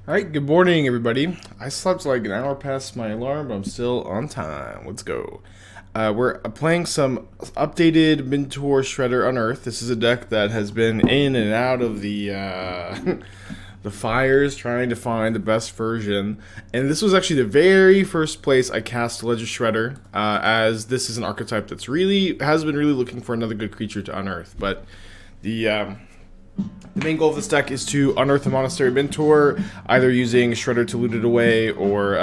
Alright, good morning everybody. I slept like an hour past my alarm, but I'm still on time. Let's go. We're playing some updated Mentor Shredder Unearth. This is a deck that has been in and out of the the fires trying to find the best version. And this was actually the very first place I cast Ledger Shredder, as this is an archetype that's has been really looking for another good creature to unearth. But the main goal of this deck is to unearth a Monastery Mentor, either using Shredder to loot it away, or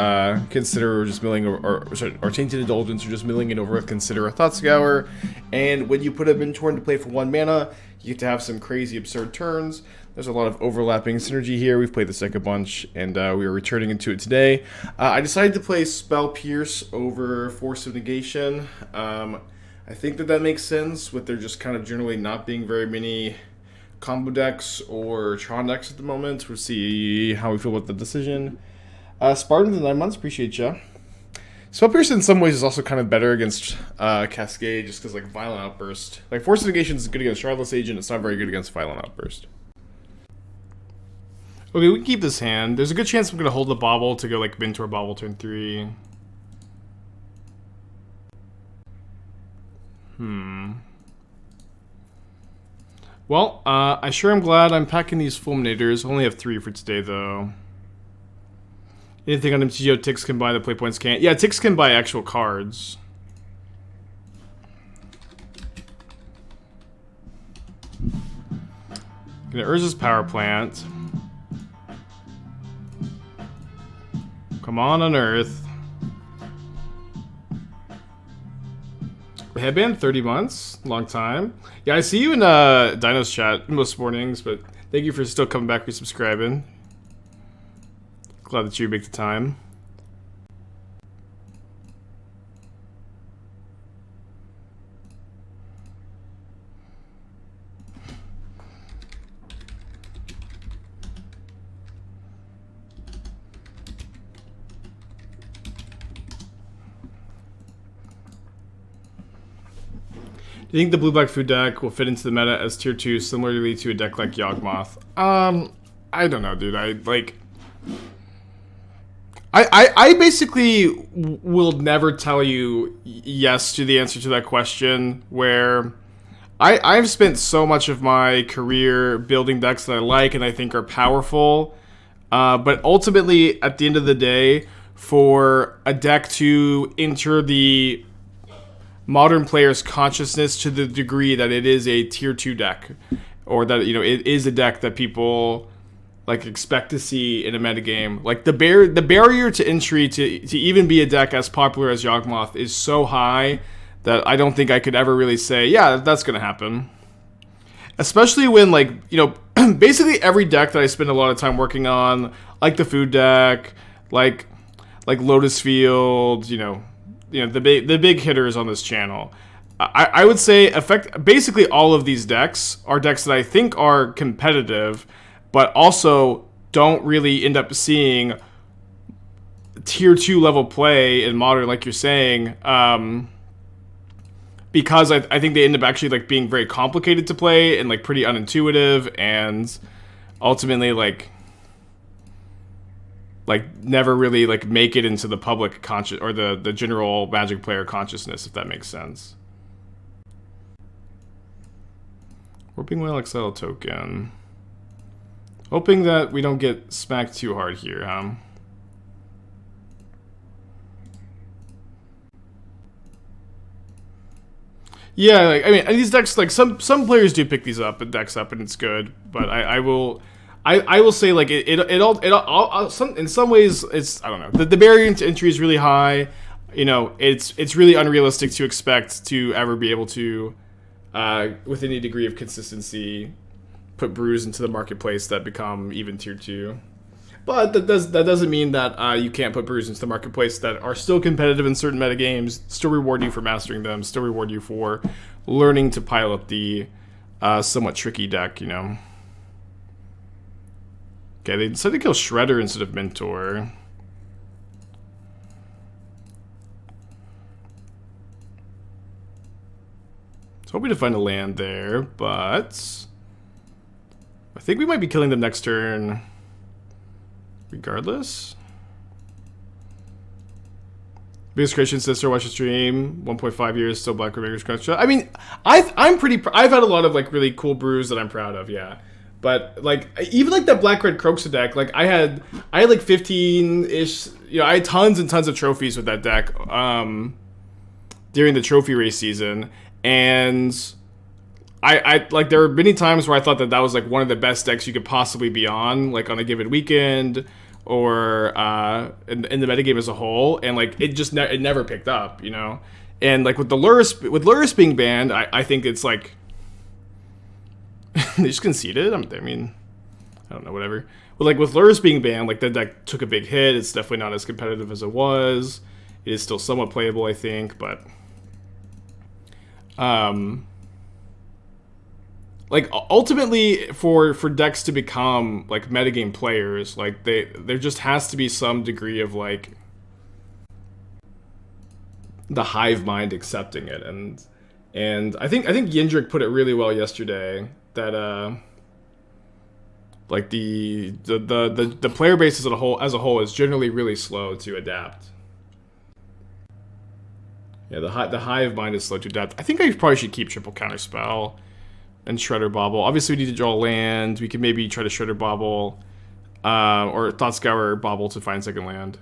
consider just milling, or Tainted Indulgence, or just milling it over with Consider a Thought Scour. And when you put a Mentor into play for 1 mana, you get to have some crazy, absurd turns. There's a lot of overlapping synergy here. We've played this deck a bunch, and we are returning into it today. I decided to play Spell Pierce over Force of Negation. I think that makes sense, with there just kind of generally not being very many combo decks or Tron decks at the moment. We'll see how we feel about the decision. Spartan, the 9 months, appreciate ya. Spell Pierce in some ways is also kind of better against Cascade, just because like Violent Outburst. Like Force of Negation is good against Shardless Agent, it's not very good against Violent Outburst. Okay, we can keep this hand. There's a good chance I'm going to hold the Bauble to go like Mentor Bauble turn 3. Well, I sure am glad I'm packing these Fulminators. Only have 3 for today, though. Anything on MTGO, Ticks can buy, the play points can't. Yeah, Ticks can buy actual cards. Gonna Urza's Power Plant. Come on, Unearth. Headband, 30 months, long time. Yeah, I see you in Dino's chat most mornings, but thank you for still coming back, resubscribing. Glad that you make the time. Do you think the blue-black food deck will fit into the meta as tier 2, similarly to a deck like Yawgmoth? I don't know, dude. I basically will never tell you yes to the answer to that question, where I've spent so much of my career building decks that I like and I think are powerful, but ultimately, at the end of the day, for a deck to enter the modern players' consciousness to the degree that it is a tier 2 deck, or that, you know, it is a deck that people like expect to see in a metagame. Like the barrier to entry to even be a deck as popular as Yawgmoth is so high that I don't think I could ever really say, yeah, that's gonna happen. Especially when, like, you know, basically every deck that I spend a lot of time working on, like the food deck, like Lotus Field, you know, the big hitters on this channel, I would say basically all of these decks are decks that I think are competitive, but also don't really end up seeing tier 2 level play in modern, like you're saying, because I think they end up actually like being very complicated to play and like pretty unintuitive, and ultimately like never really like make it into the public conscious or the general Magic player consciousness, if that makes sense. Warping Whale Exile token. Hoping that we don't get smacked too hard here, huh? Yeah, like, I mean, these decks, like some players do pick these decks up, and it's good. But I will say, like, it all in some ways, it's, I don't know, the barrier to entry is really high. You know, it's really unrealistic to expect to ever be able to, with any degree of consistency, put brews into the marketplace that become even tier 2. But that doesn't mean that you can't put brews into the marketplace that are still competitive in certain metagames, still reward you for mastering them, still reward you for learning to pile up the somewhat tricky deck, you know. Okay, they decided to kill Shredder instead of Mentor. was hoping to find a land there, but I think we might be killing them next turn. regardless. Biggest Christian sister, watch the stream. 1.5 years, still Black Raveler's crunch. I mean, I've had a lot of like really cool brews that I'm proud of, yeah. But like even like that Black Red Croxa deck, like I had like 15-ish, you know, I had tons and tons of trophies with that deck during the trophy race season, and I like there were many times where I thought that was like one of the best decks you could possibly be on, like on a given weekend or in the metagame as a whole, and like it just it never picked up, you know. And like with Lurrus being banned, I think it's like they just conceded. I mean, I don't know, whatever. But like with Lurrus being banned, like that deck took a big hit. It's definitely not as competitive as it was. It is still somewhat playable, I think, but like ultimately for decks to become like metagame players, like there just has to be some degree of like the hive mind accepting it, and I think Yindrik put it really well yesterday that like the player base as a whole is generally really slow to adapt. Yeah, the hive mind is slow to adapt. I think I probably should keep triple Counterspell and Shredder Bauble. Obviously, we need to draw land. We could maybe try to Shredder Bauble or Thought Scour Bauble to find second land.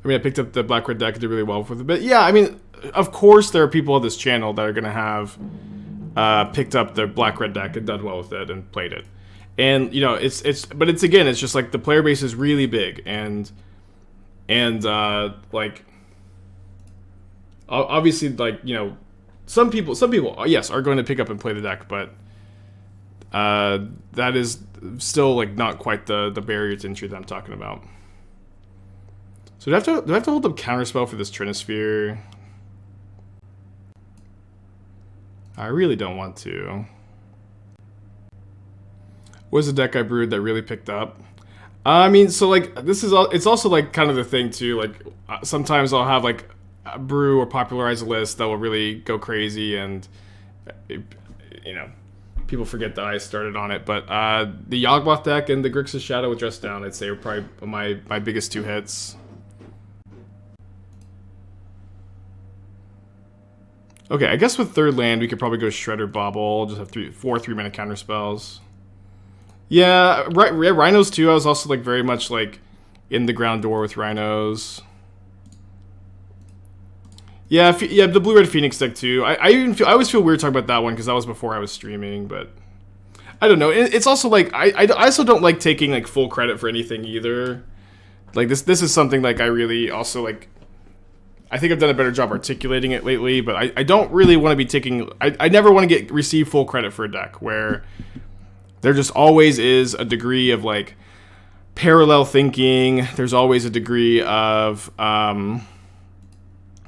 I mean, I picked up the Black Red deck. I did really well with it. But yeah, I mean, of course, there are people on this channel that are going to have picked up the Black Red deck and done well with it and played it. And, you know, it's again, it's just like the player base is really big. And like, obviously, like, you know, some people, yes, are going to pick up and play the deck, but that is still like not quite the barrier to entry that I'm talking about. So do I have to hold up Counterspell for this Trinisphere? I really don't want to. What was the deck I brewed that really picked up? I mean, so like this is it's also like kind of the thing too. Like sometimes I'll have like a brew or popularize a list that will really go crazy, and you know, people forget that I started on it. But the Yawgmoth deck and the Grixis Shadow with Dress Down, I'd say, are probably my biggest two hits. Okay, I guess with third land we could probably go Shredder Bauble. Just have 4 3-mana counter spells. Yeah, right. Rhinos too. I was also like very much like in the ground door with Rhinos. Yeah, the Blue Red Phoenix deck too. I always feel weird talking about that one because that was before I was streaming, but I don't know. It's also like I also don't like taking like full credit for anything either. Like this is something like I really also like. I think I've done a better job articulating it lately, but I don't really want to be taking. I never want to receive full credit for a deck where there just always is a degree of like parallel thinking. There's always a degree of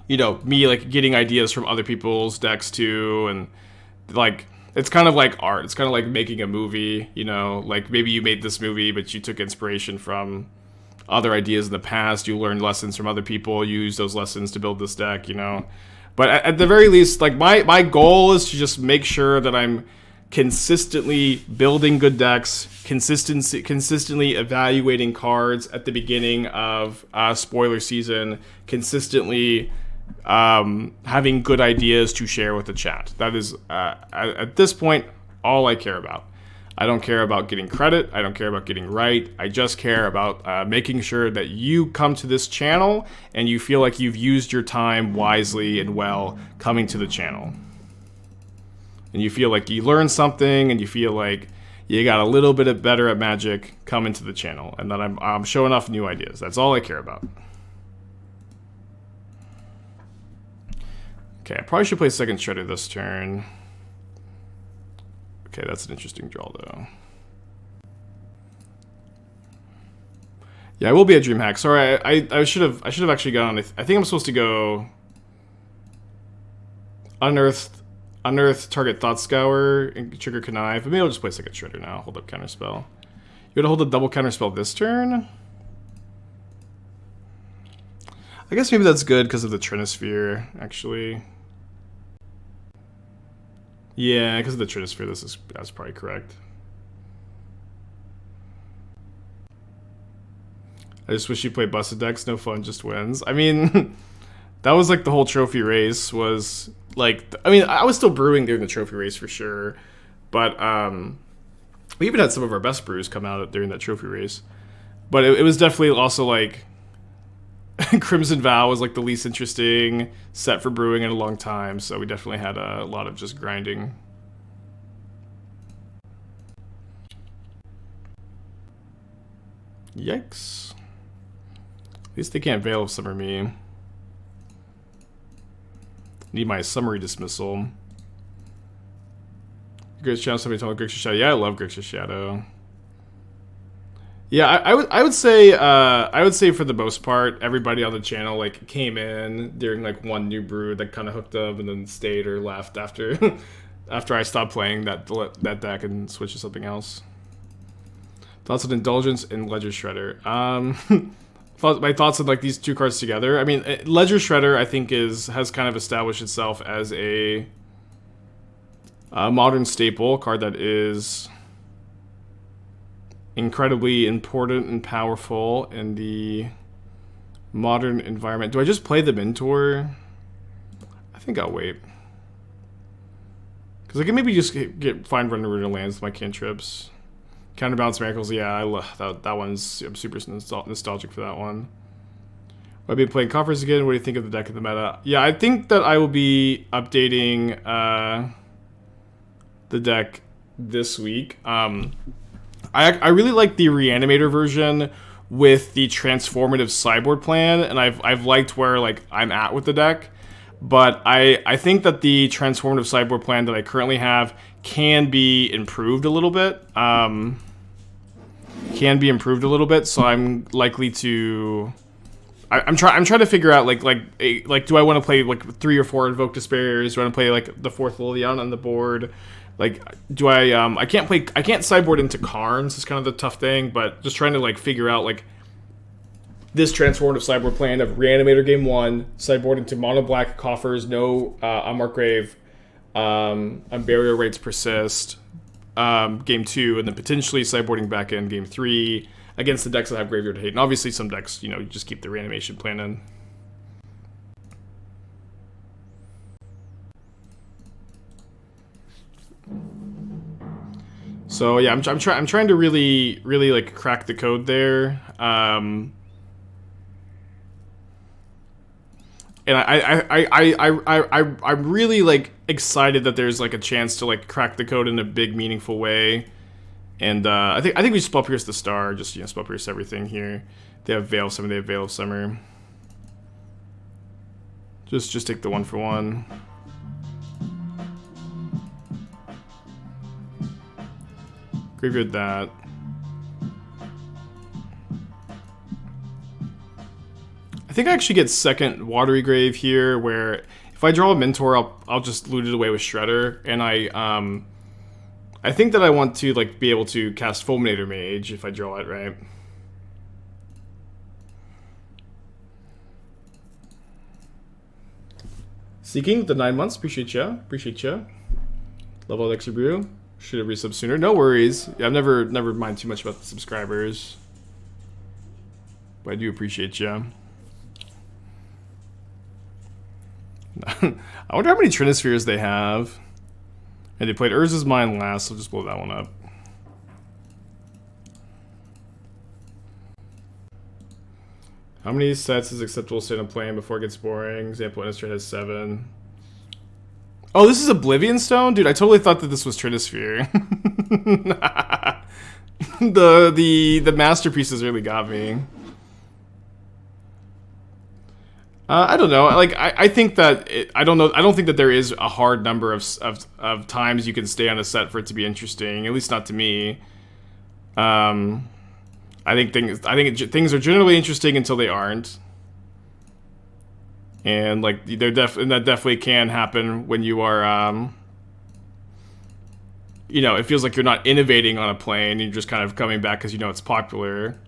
you know, me like getting ideas from other people's decks too, and like it's kind of like art. It's kind of like making a movie, you know, like maybe you made this movie, but you took inspiration from other ideas in the past. You learned lessons from other people. You use those lessons to build this deck, you know. But at the very least, like my goal is to just make sure that I'm consistently building good decks, consistently evaluating cards at the beginning of spoiler season, consistently having good ideas to share with the chat. That is, at this point, all I care about. I don't care about getting credit. I don't care about getting right. I just care about making sure that you come to this channel and you feel like you've used your time wisely and well coming to the channel. And you feel like you learned something, and you feel like you got a little bit better at Magic coming to the channel, and that I'm showing off new ideas. That's all I care about. Okay, I probably should play second Shredder this turn. Okay, that's an interesting draw, though. Yeah, I will be at DreamHack. Sorry, I should have actually gone. I think I'm supposed to go Unearth, target Thought Scour, and trigger Connive. But maybe I'll just play second Shredder now. Hold up Counterspell. You gotta hold a double Counterspell this turn? I guess maybe that's good because of the Trinisphere, actually. Yeah, because of the Trinisphere, that's probably correct. I just wish you played busted decks. No fun, just wins. I mean, that was like the whole trophy race was like. I mean, I was still brewing during the trophy race for sure, but we even had some of our best brews come out during that trophy race. But it was definitely also like Crimson Vow was like the least interesting set for brewing in a long time, so we definitely had a lot of just grinding. Yikes. At least they can't Veil of Summer me. Need my summary dismissal. Grixis Shadow, somebody told me Grixis Shadow. Yeah, I love Grixis Shadow. Yeah, I would say for the most part, everybody on the channel like came in during like one new brew that kind of hooked up and then stayed or left after after I stopped playing that deck and switched to something else. Thoughts on Indulgence and Ledger Shredder. My thoughts on like these two cards together. I mean, Ledger Shredder I think has kind of established itself as a modern staple card that is incredibly important and powerful in the modern environment. Do I just play the Mentor? I think I'll wait. Because I can maybe just find Run Arena lands with my cantrips. Counterbalance Miracles, yeah, I love that one's. I'm super nostalgic for that one. I'll be playing Conference again. What do you think of the deck in the meta? Yeah, I think that I will be updating the deck this week. I really like the Reanimator version with the transformative sideboard plan, and I've liked where like I'm at with the deck. But I think that the transformative sideboard plan that I currently have can be improved a little bit. So I'm likely to. I'm trying to figure out like do I want to play like 3 or 4 Invoke Despairs? Do I want to play like the 4th Liliana on the board? Like, do I can't sideboard into Karns. It's kind of the tough thing, but just trying to like figure out like this transformative sideboard plan of Reanimator game 1, sideboard into mono black coffers, no Unmarked Grave, Unburial Rates persist, game 2, and then potentially sideboarding back in game 3 against the decks that have Graveyard Hate. And obviously some decks, you know, you just keep the Reanimation plan in. So yeah, I'm trying to really like crack the code there. And I'm really like excited that there's like a chance to like crack the code in a big meaningful way. And I think we Spell Pierce the Star, just Spell Pierce everything here. They have Veil of Summer, they have Veil of Summer. Just take the 1-for-1. Graveyard that. I think I actually get second Watery Grave here, where if I draw a Mentor, I'll just loot it away with Shredder, and I think that I want to like be able to cast Fulminator Mage if I draw it right. Seeking with the 9 months, appreciate ya. Level up extra brew. Should have resub sooner. No worries. Yeah, I've never mind too much about the subscribers, but I do appreciate you. I wonder how many Trinispheres they have. And they played Urza's Mine last, so just blow that one up. How many sets is acceptable to stand up playing before it gets boring? Example, Innistrad has 7. Oh, this is Oblivion Stone? Dude, I totally thought that this was Trinisphere. The masterpieces really got me. I don't know. Like, I think that I don't think that there is a hard number of times you can stay on a set for it to be interesting. At least not to me. I think things are generally interesting until they aren't. And like that definitely can happen when you are it feels like you're not innovating on a plane, you're just kind of coming back because it's popular.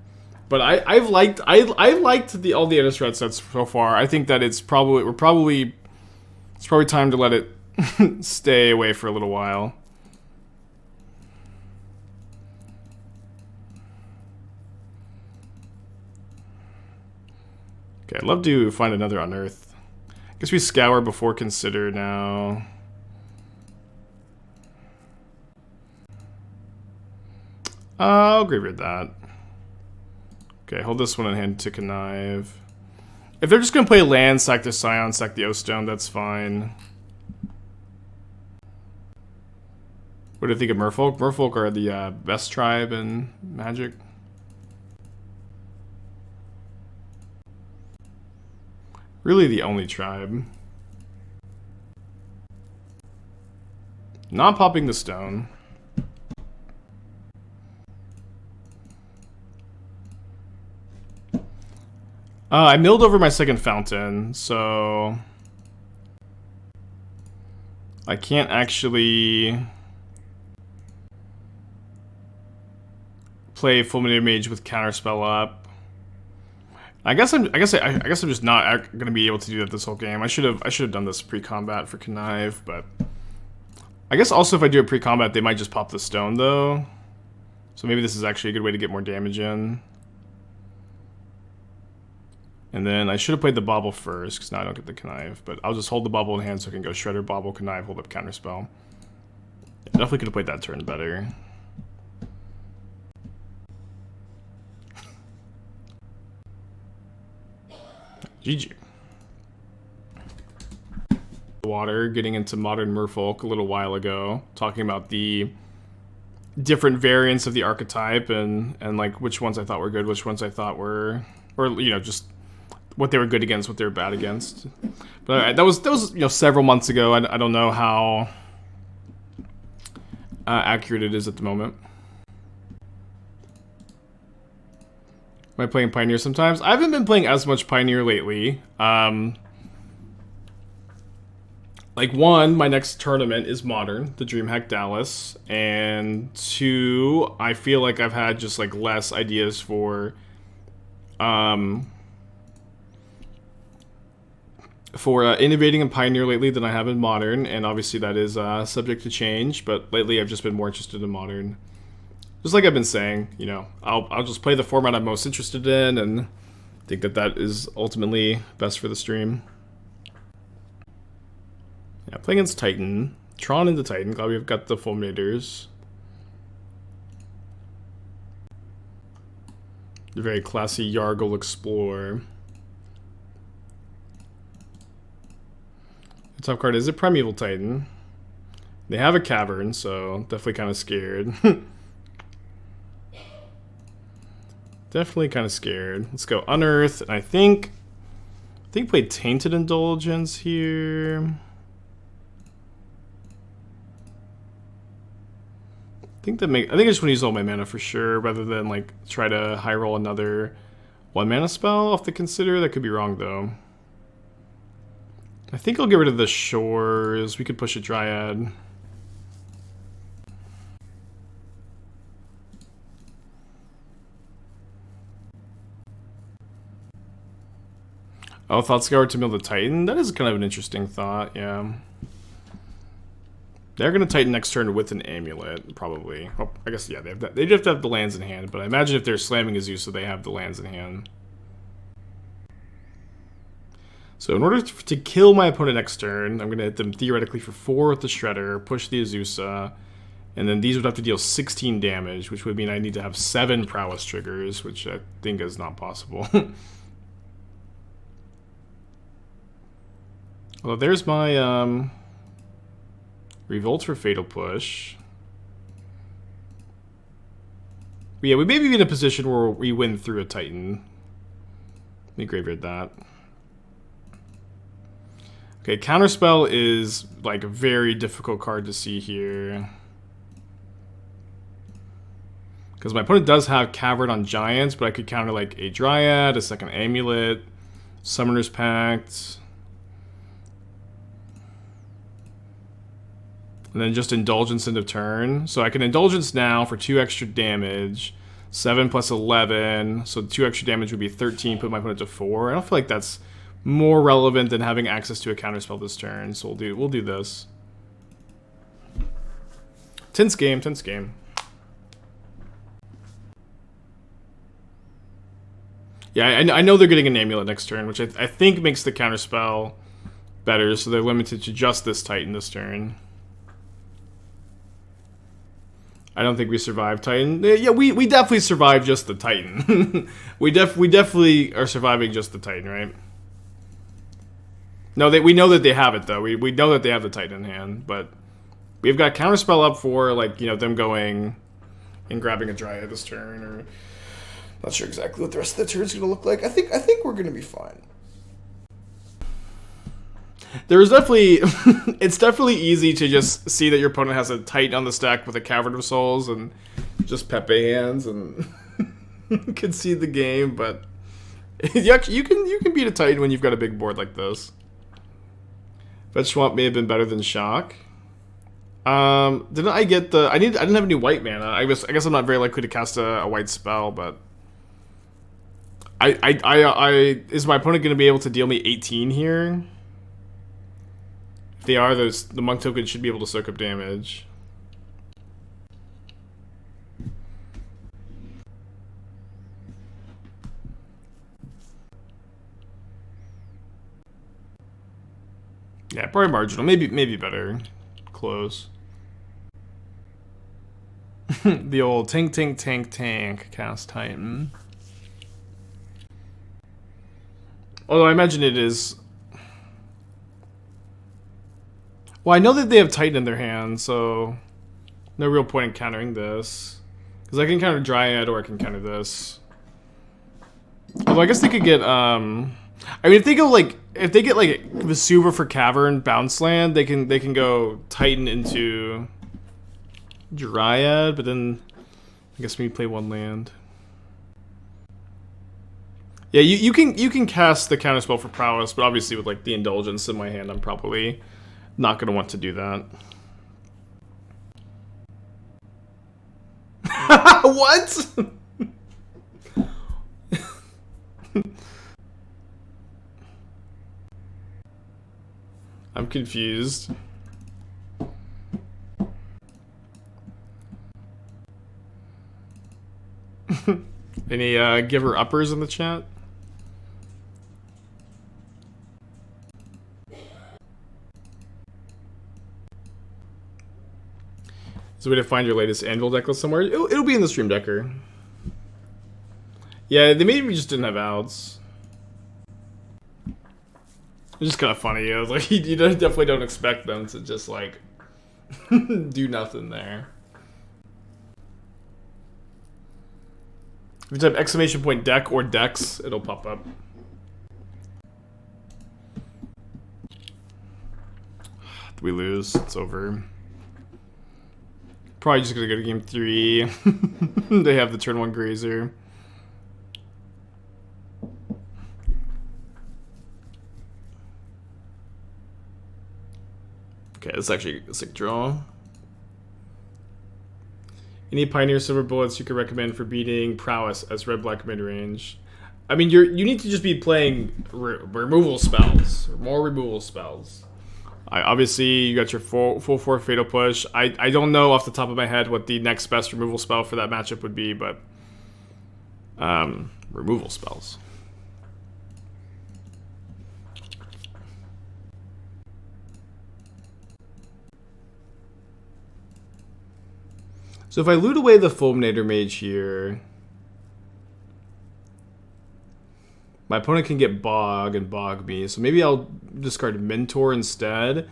But I've liked all the Innistrad sets so far. I think that it's probably time to let it stay away for a little while. Okay, I'd love to find another Unearth. I guess we scour before consider now. I'll graveyard that. Okay, hold this one in hand to connive. If they're just gonna play land, sack the Scion, sack the O-Stone, that's fine. What do you think of Merfolk? Merfolk are the best tribe in Magic. Really the only tribe. Not popping the stone. I milled over my second fountain, so I can't actually play Fulminator Mage with Counterspell up. I guess I'm just not gonna be able to do that this whole game. I should have done this pre-combat for connive, but I guess also if I do a pre-combat, they might just pop the stone though. So maybe this is actually a good way to get more damage in. And then I should have played the Bauble first, because now I don't get the connive. But I'll just hold the Bauble in hand so I can go Shredder, Bauble, connive, hold up Counterspell. Yeah, definitely could have played that turn better. GG. Water, getting into Modern Merfolk a little while ago, talking about the different variants of the archetype and like which ones I thought were good, which ones I thought were, or you know, just what they were good against, what they were bad against. But that was you know, several months ago. I don't know how accurate it is at the moment. Am I playing Pioneer sometimes? I haven't been playing as much Pioneer lately. Like, one, my next tournament is Modern, the DreamHack Dallas, and two, I feel like I've had just like less ideas for innovating in Pioneer lately than I have in Modern, and obviously that is subject to change, but lately I've just been more interested in Modern. Just like I've been saying, you know, I'll just play the format I'm most interested in, and think that that is ultimately best for the stream. Yeah, playing against Titan. Tron into Titan. Glad we've got the Fulminators. The very classy Yargle Explorer. The top card is a Primeval Titan. They have a Cavern, so definitely kind of scared. Definitely kind of scared. Let's go Unearth. And I think played Tainted Indulgence here. I think I just want to use all my mana for sure, rather than like try to high roll another 1 mana spell off the consider. That could be wrong though. I think I'll get rid of the Shores. We could push a Dryad. Oh, Thought Scour to mill the Titan? That is kind of an interesting thought, yeah. They're going to Titan next turn with an Amulet, probably. Oh, I guess, yeah, they have to have the lands in hand, but I imagine if they're slamming Azusa, they have the lands in hand. So in order to kill my opponent next turn, I'm going to hit them theoretically for 4 with the Shredder, push the Azusa, and then these would have to deal 16 damage, which would mean I need to have 7 Prowess triggers, which I think is not possible. Well, there's my Revolt for Fatal Push. But yeah, we may be in a position where we win through a Titan. Let me graveyard that. Okay, Counterspell is like a very difficult card to see here. Because my opponent does have Cavern on Giants, but I could counter like a Dryad, a second Amulet, Summoner's Pact. And then just Indulgence end of turn. So I can Indulgence now for 2 extra damage. 7 plus 11. So 2 extra damage would be 13. Put my opponent to 4. I don't feel like that's more relevant than having access to a counterspell this turn. So we'll do this. Tense game, tense game. Yeah, I know they're getting an amulet next turn, which I think makes the counterspell better, so they're limited to just this Titan this turn. I don't think we survived Titan. Yeah, we definitely survived just the Titan. we definitely are surviving just the Titan, right? No, we know that they have it though. We know that they have the Titan in hand, but we've got counterspell up for, like, you know, them going and grabbing a Dryad this turn, or not sure exactly what the rest of the turn's gonna look like. I think we're gonna be fine. There's definitely it's definitely easy to just see that your opponent has a Titan on the stack with a Cavern of Souls and just Pepe hands and concede the game, but you can beat a Titan when you've got a big board like this. Fetch Swamp may have been better than Shock. Didn't I get the... I didn't have any white mana. I guess I'm not very likely to cast a white spell, but... Is my opponent going to be able to deal me 18 here? If they are, the Monk token should be able to soak up damage. Yeah, probably marginal. Maybe better. Close. The old tank cast Titan. Although I imagine it is... Well, I know that they have Titan in their hand, so no real point in countering this. Because I can counter Dryad or I can counter this. Although I guess they could get... I mean, if they go like... If they get like Vesuva for Cavern bounce land, they can go Titan into Dryad, but then I guess we play one land. Yeah, you can cast the counterspell for prowess, but obviously with like the Indulgence in my hand, I'm probably not gonna want to do that. What? I'm confused. Any giver uppers in the chat? Is a way to find your latest Anvil decklist somewhere? It'll be in the Stream Decker. Yeah, they maybe just didn't have outs. It's just kind of funny. I was like, you definitely don't expect them to just like do nothing there. If you type exclamation point deck or decks, it'll pop up. We lose. It's over. Probably just gonna go to game 3. They have the turn 1 Grazer. Okay, that's actually a sick draw. Any Pioneer Silver Bullets you could recommend for beating Prowess as red-black mid-range? I mean, you need to just be playing removal spells, or more removal spells. Obviously, you got your full 4 Fatal Push. I don't know off the top of my head what the next best removal spell for that matchup would be, but removal spells. So if I loot away the Fulminator Mage here, my opponent can get Bog and Bog me. So maybe I'll discard Mentor instead,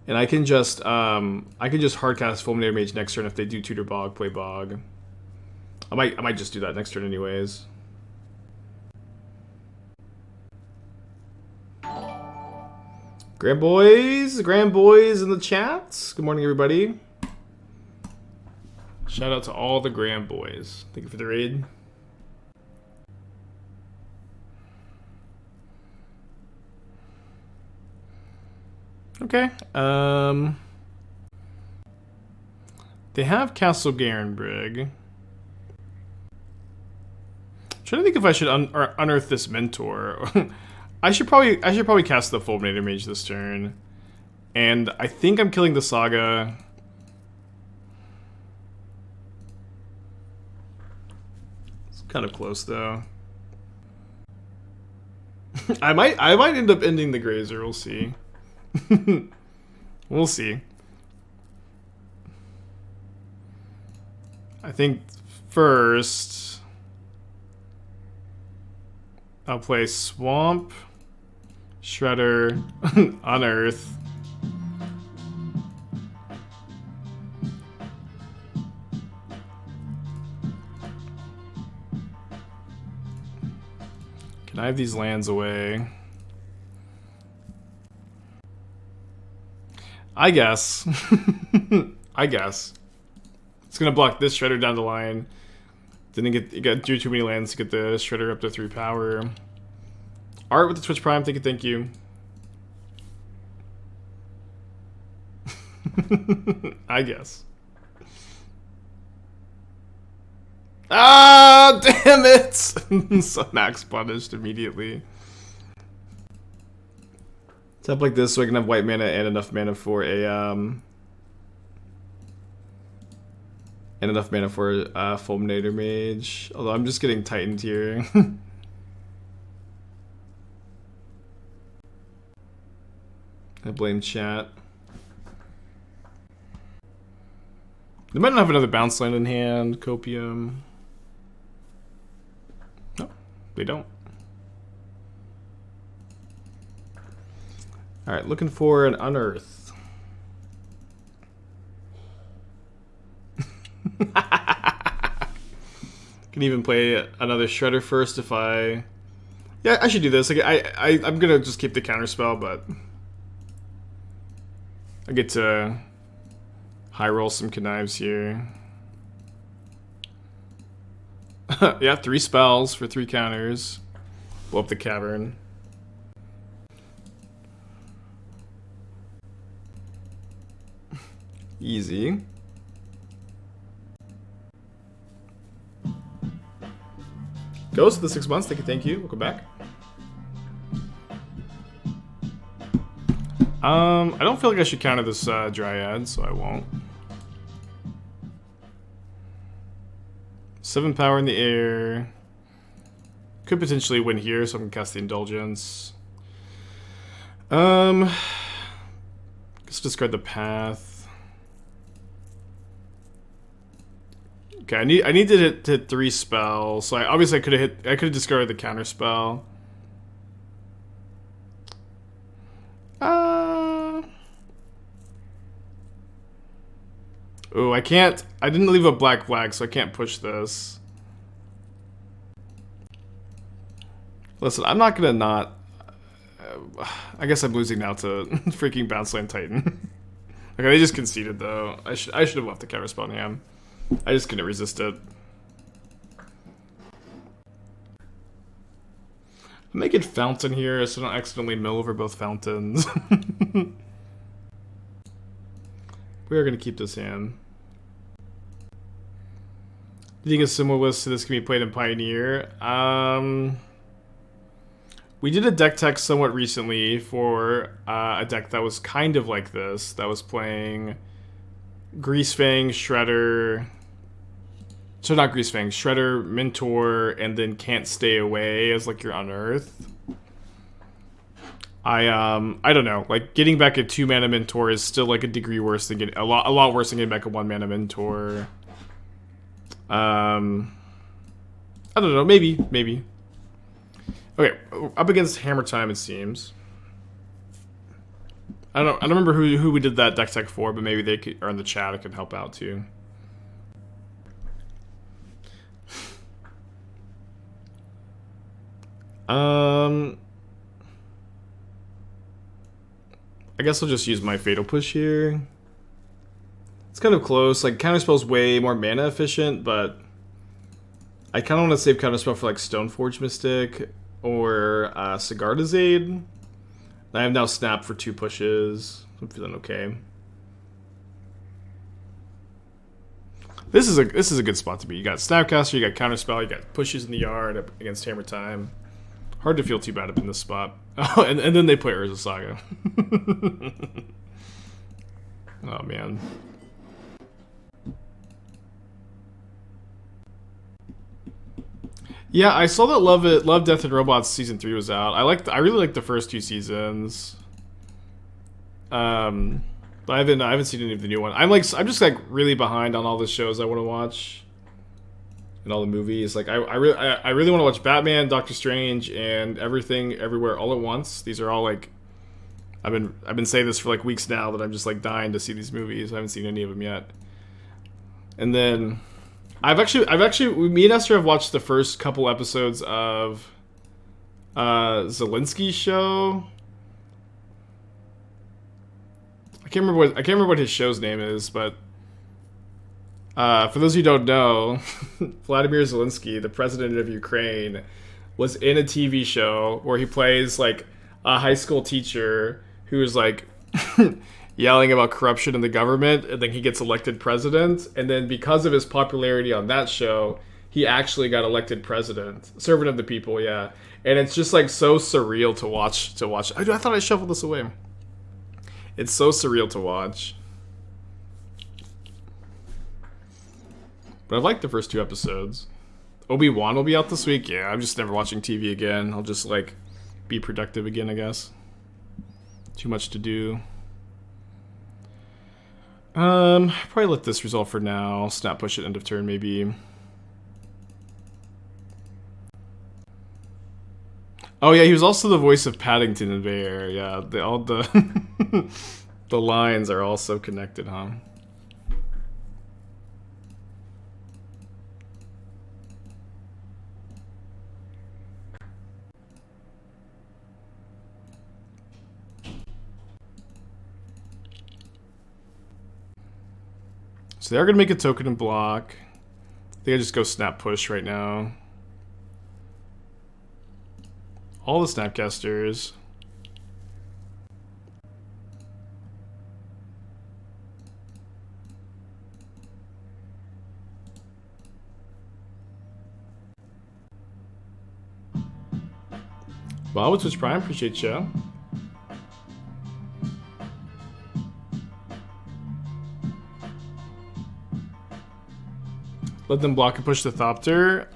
and I can just hardcast Fulminator Mage next turn if they do tutor Bog, play Bog. I might just do that next turn anyways. Grand boys in the chats. Good morning, everybody. Shout out to all the Grand boys. Thank you for the raid. Okay. They have Castle Garenbrig. I'm trying to think if I should unearth this Mentor. I should probably cast the Fulminator Mage this turn. And I think I'm killing the Saga. It's kind of close though. I might end up ending the Grazer. We'll see. We'll see. I think first I'll play Swamp, Shredder, Unearth. Can I have these lands away? I guess. I guess. It's gonna block this Shredder down the line. Didn't get it got drew too many lands to get the Shredder up to 3 power. Art with the Twitch Prime, thank you. I guess. Ah, damn it! So max punished immediately. Tap like this so I can have white mana and enough mana for a Fulminator Mage. Although I'm just getting tightened here. I blame chat. They might not have another bounce land in hand. Copium. No, they don't. Alright, looking for an Unearth. Can even play another Shredder first if I... Yeah, I should do this. I'm gonna just keep the Counterspell, but... I get to high roll some connives here. Yeah, 3 spells for 3 counters. Blow up the cavern. Easy. Ghost of the 6 months, thank you. Welcome back. I don't feel like I should counter this Dryad, so I won't. 7 power in the air. Could potentially win here, so I'm gonna cast the Indulgence. Let's discard the path. Okay, I need to hit 3 spells. So I could have discarded the Counterspell. Oh, I can't. I didn't leave a black flag, so I can't push this. Listen, I'm not gonna not. I guess I'm losing now to freaking Bounce Land Titan. Okay, they just conceded though. I should have left the Counterspell in hand. I just couldn't resist it. Make it Fountain here so I don't accidentally mill over both fountains. We are going to keep this hand. Do you think a similar list to this can be played in Pioneer? We did a deck tech somewhat recently for a deck that was kind of like this. That was playing Greasefang, Shredder... So not Greasefang, Shredder, Mentor, and then Can't Stay Away as like your Unearth. I don't know. Like getting back a 2-mana Mentor is still like a degree worse than getting a lot worse than getting back a 1-mana Mentor. I don't know. Maybe. Okay, up against Hammer Time it seems. I don't remember who we did that deck tech for, but maybe they are in the chat. It can help out too. I guess I'll just use my Fatal Push here. It's kind of close. Like, Counterspell's way more mana efficient, but I kind of want to save Counterspell for, like, Stoneforge Mystic or Sigarda's Aid. I have now Snap for 2 pushes. I'm feeling okay. This is a good spot to be. You got Snapcaster, you got Counterspell, you got pushes in the yard up against Hammer Time. Hard to feel too bad up in this spot. Oh, and then they play Urza Saga. Oh, man. Yeah, I saw that Love, Death, and Robots season 3 was out. I really liked the first 2 seasons. But I haven't seen any of the new one. I'm just like really behind on all the shows I want to watch and all the movies. Like I really want to watch Batman, Doctor Strange, and Everything Everywhere All at Once. These are all like I've been saying this for like weeks now that I'm just like dying to see these movies. I haven't seen any of them yet. And then I've actually me and Esther have watched the first couple episodes of Zelensky's show. I can't remember what his show's name is, but for those who don't know, Vladimir Zelensky, the president of Ukraine, was in a TV show where he plays like a high school teacher who is like yelling about corruption in the government, and then he gets elected president. And then because of his popularity on that show, he actually got elected president, servant of the people. Yeah, and it's just like so surreal to watch. I thought I shuffled this away. It's so surreal to watch. But I've liked the first 2 episodes. Obi-Wan will be out this week. Yeah, I'm just never watching TV again. I'll just like be productive again, I guess. Too much to do. Probably let this resolve for now. Snap push at end of turn, maybe. Oh yeah, he was also the voice of Paddington and Bear. Yeah, all the the lines are all so connected, huh? So they are gonna make a token and block. I think I just go snap push right now. All the Snapcasters. Bauble with Twitch Prime, appreciate you. Let them block and push the Thopter.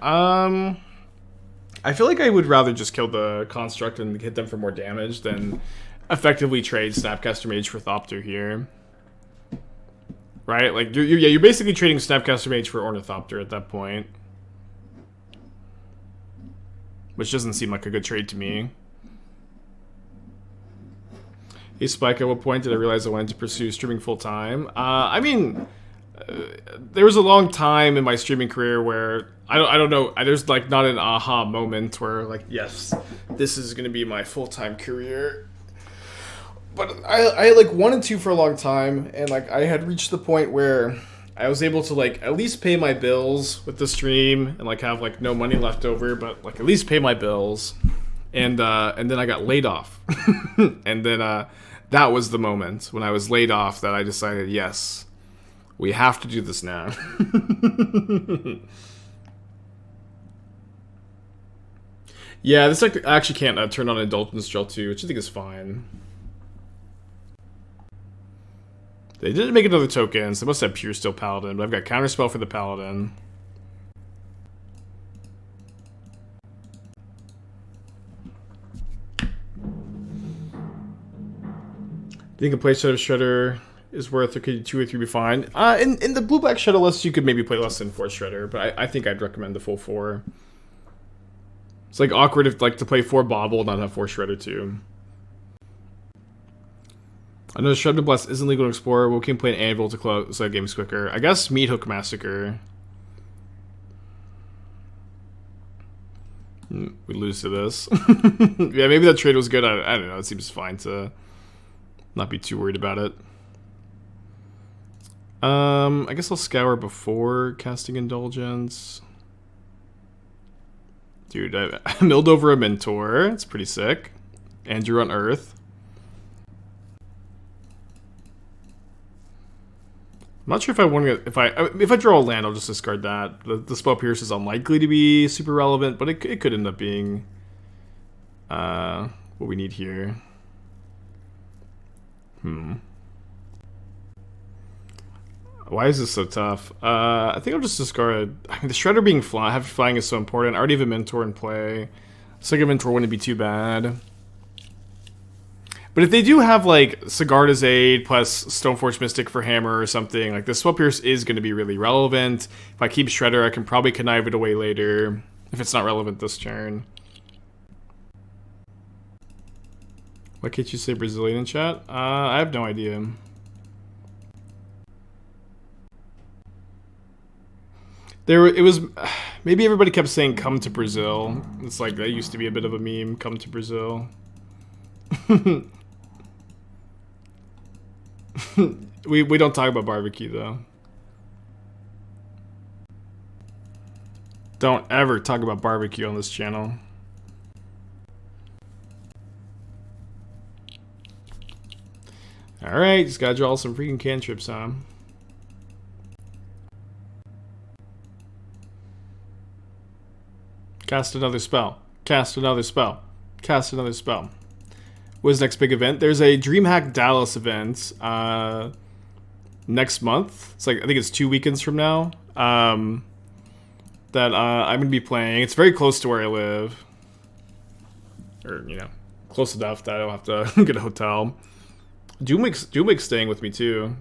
I feel like I would rather just kill the Construct and hit them for more damage than effectively trade Snapcaster Mage for Thopter here. Right? Like, you're basically trading Snapcaster Mage for Ornithopter at that point. Which doesn't seem like a good trade to me. Hey Spike, at what point did I realize I wanted to pursue streaming full time? I mean, there was a long time in my streaming career where I don't know. There's like not an aha moment where like, yes, this is gonna be my full time career. But I like wanted to for a long time, and like I had reached the point where I was able to like at least pay my bills with the stream and like have like no money left over, but like at least pay my bills. And then I got laid off. And then that was the moment when I was laid off that I decided, yes, we have to do this now. Yeah, this like actually can't turn on Indulgence Drill 2, which I think is fine. They didn't make another token, so they must have Pure Steel Paladin, but I've got Counterspell for the Paladin. Do you think a play set of Shredder is worth, or could 2 or 3 be fine? In the blue-black Shredder list, you could maybe play less than 4 Shredder, but I think I'd recommend the full 4. It's like awkward if like to play 4 Bauble and not have 4 Shredder too. I know Shredder Blast isn't legal to explore. We can play an Anvil to close games quicker. I guess Meat Hook Massacre. We lose to this. Yeah, maybe that trade was good. I don't know. It seems fine to not be too worried about it. I guess I'll scour before casting Indulgence. Dude, I milled over a Mentor. It's pretty sick. Andrew Unearth. I'm not sure if I want to. If I draw a land, I'll just discard that. The Spell Pierce is unlikely to be super relevant, but it could end up being what we need here. Why is this so tough? I think I'll just discard. I mean, the Shredder being flying is so important. I already have a Mentor in play. Second Mentor wouldn't be too bad. But if they do have, like, Sigarda's Aid plus Stoneforge Mystic for Hammer or something, like, the Swell Pierce is going to be really relevant. If I keep Shredder, I can probably connive it away later, if it's not relevant this turn. Why can't you say Brazilian in chat? I have no idea. It was, maybe everybody kept saying come to Brazil. It's like, that used to be a bit of a meme, come to Brazil. we don't talk about barbecue though. Don't ever talk about barbecue on this channel. Alright, just gotta draw some freaking cantrips, huh? Cast another spell. Cast another spell. Cast another spell. What's next big event? There's a DreamHack Dallas event next month. It's like, I think it's 2 weekends from now. That I'm gonna be playing. It's very close to where I live, or you know, close enough that I don't have to get a hotel. Doomwick's staying with me too.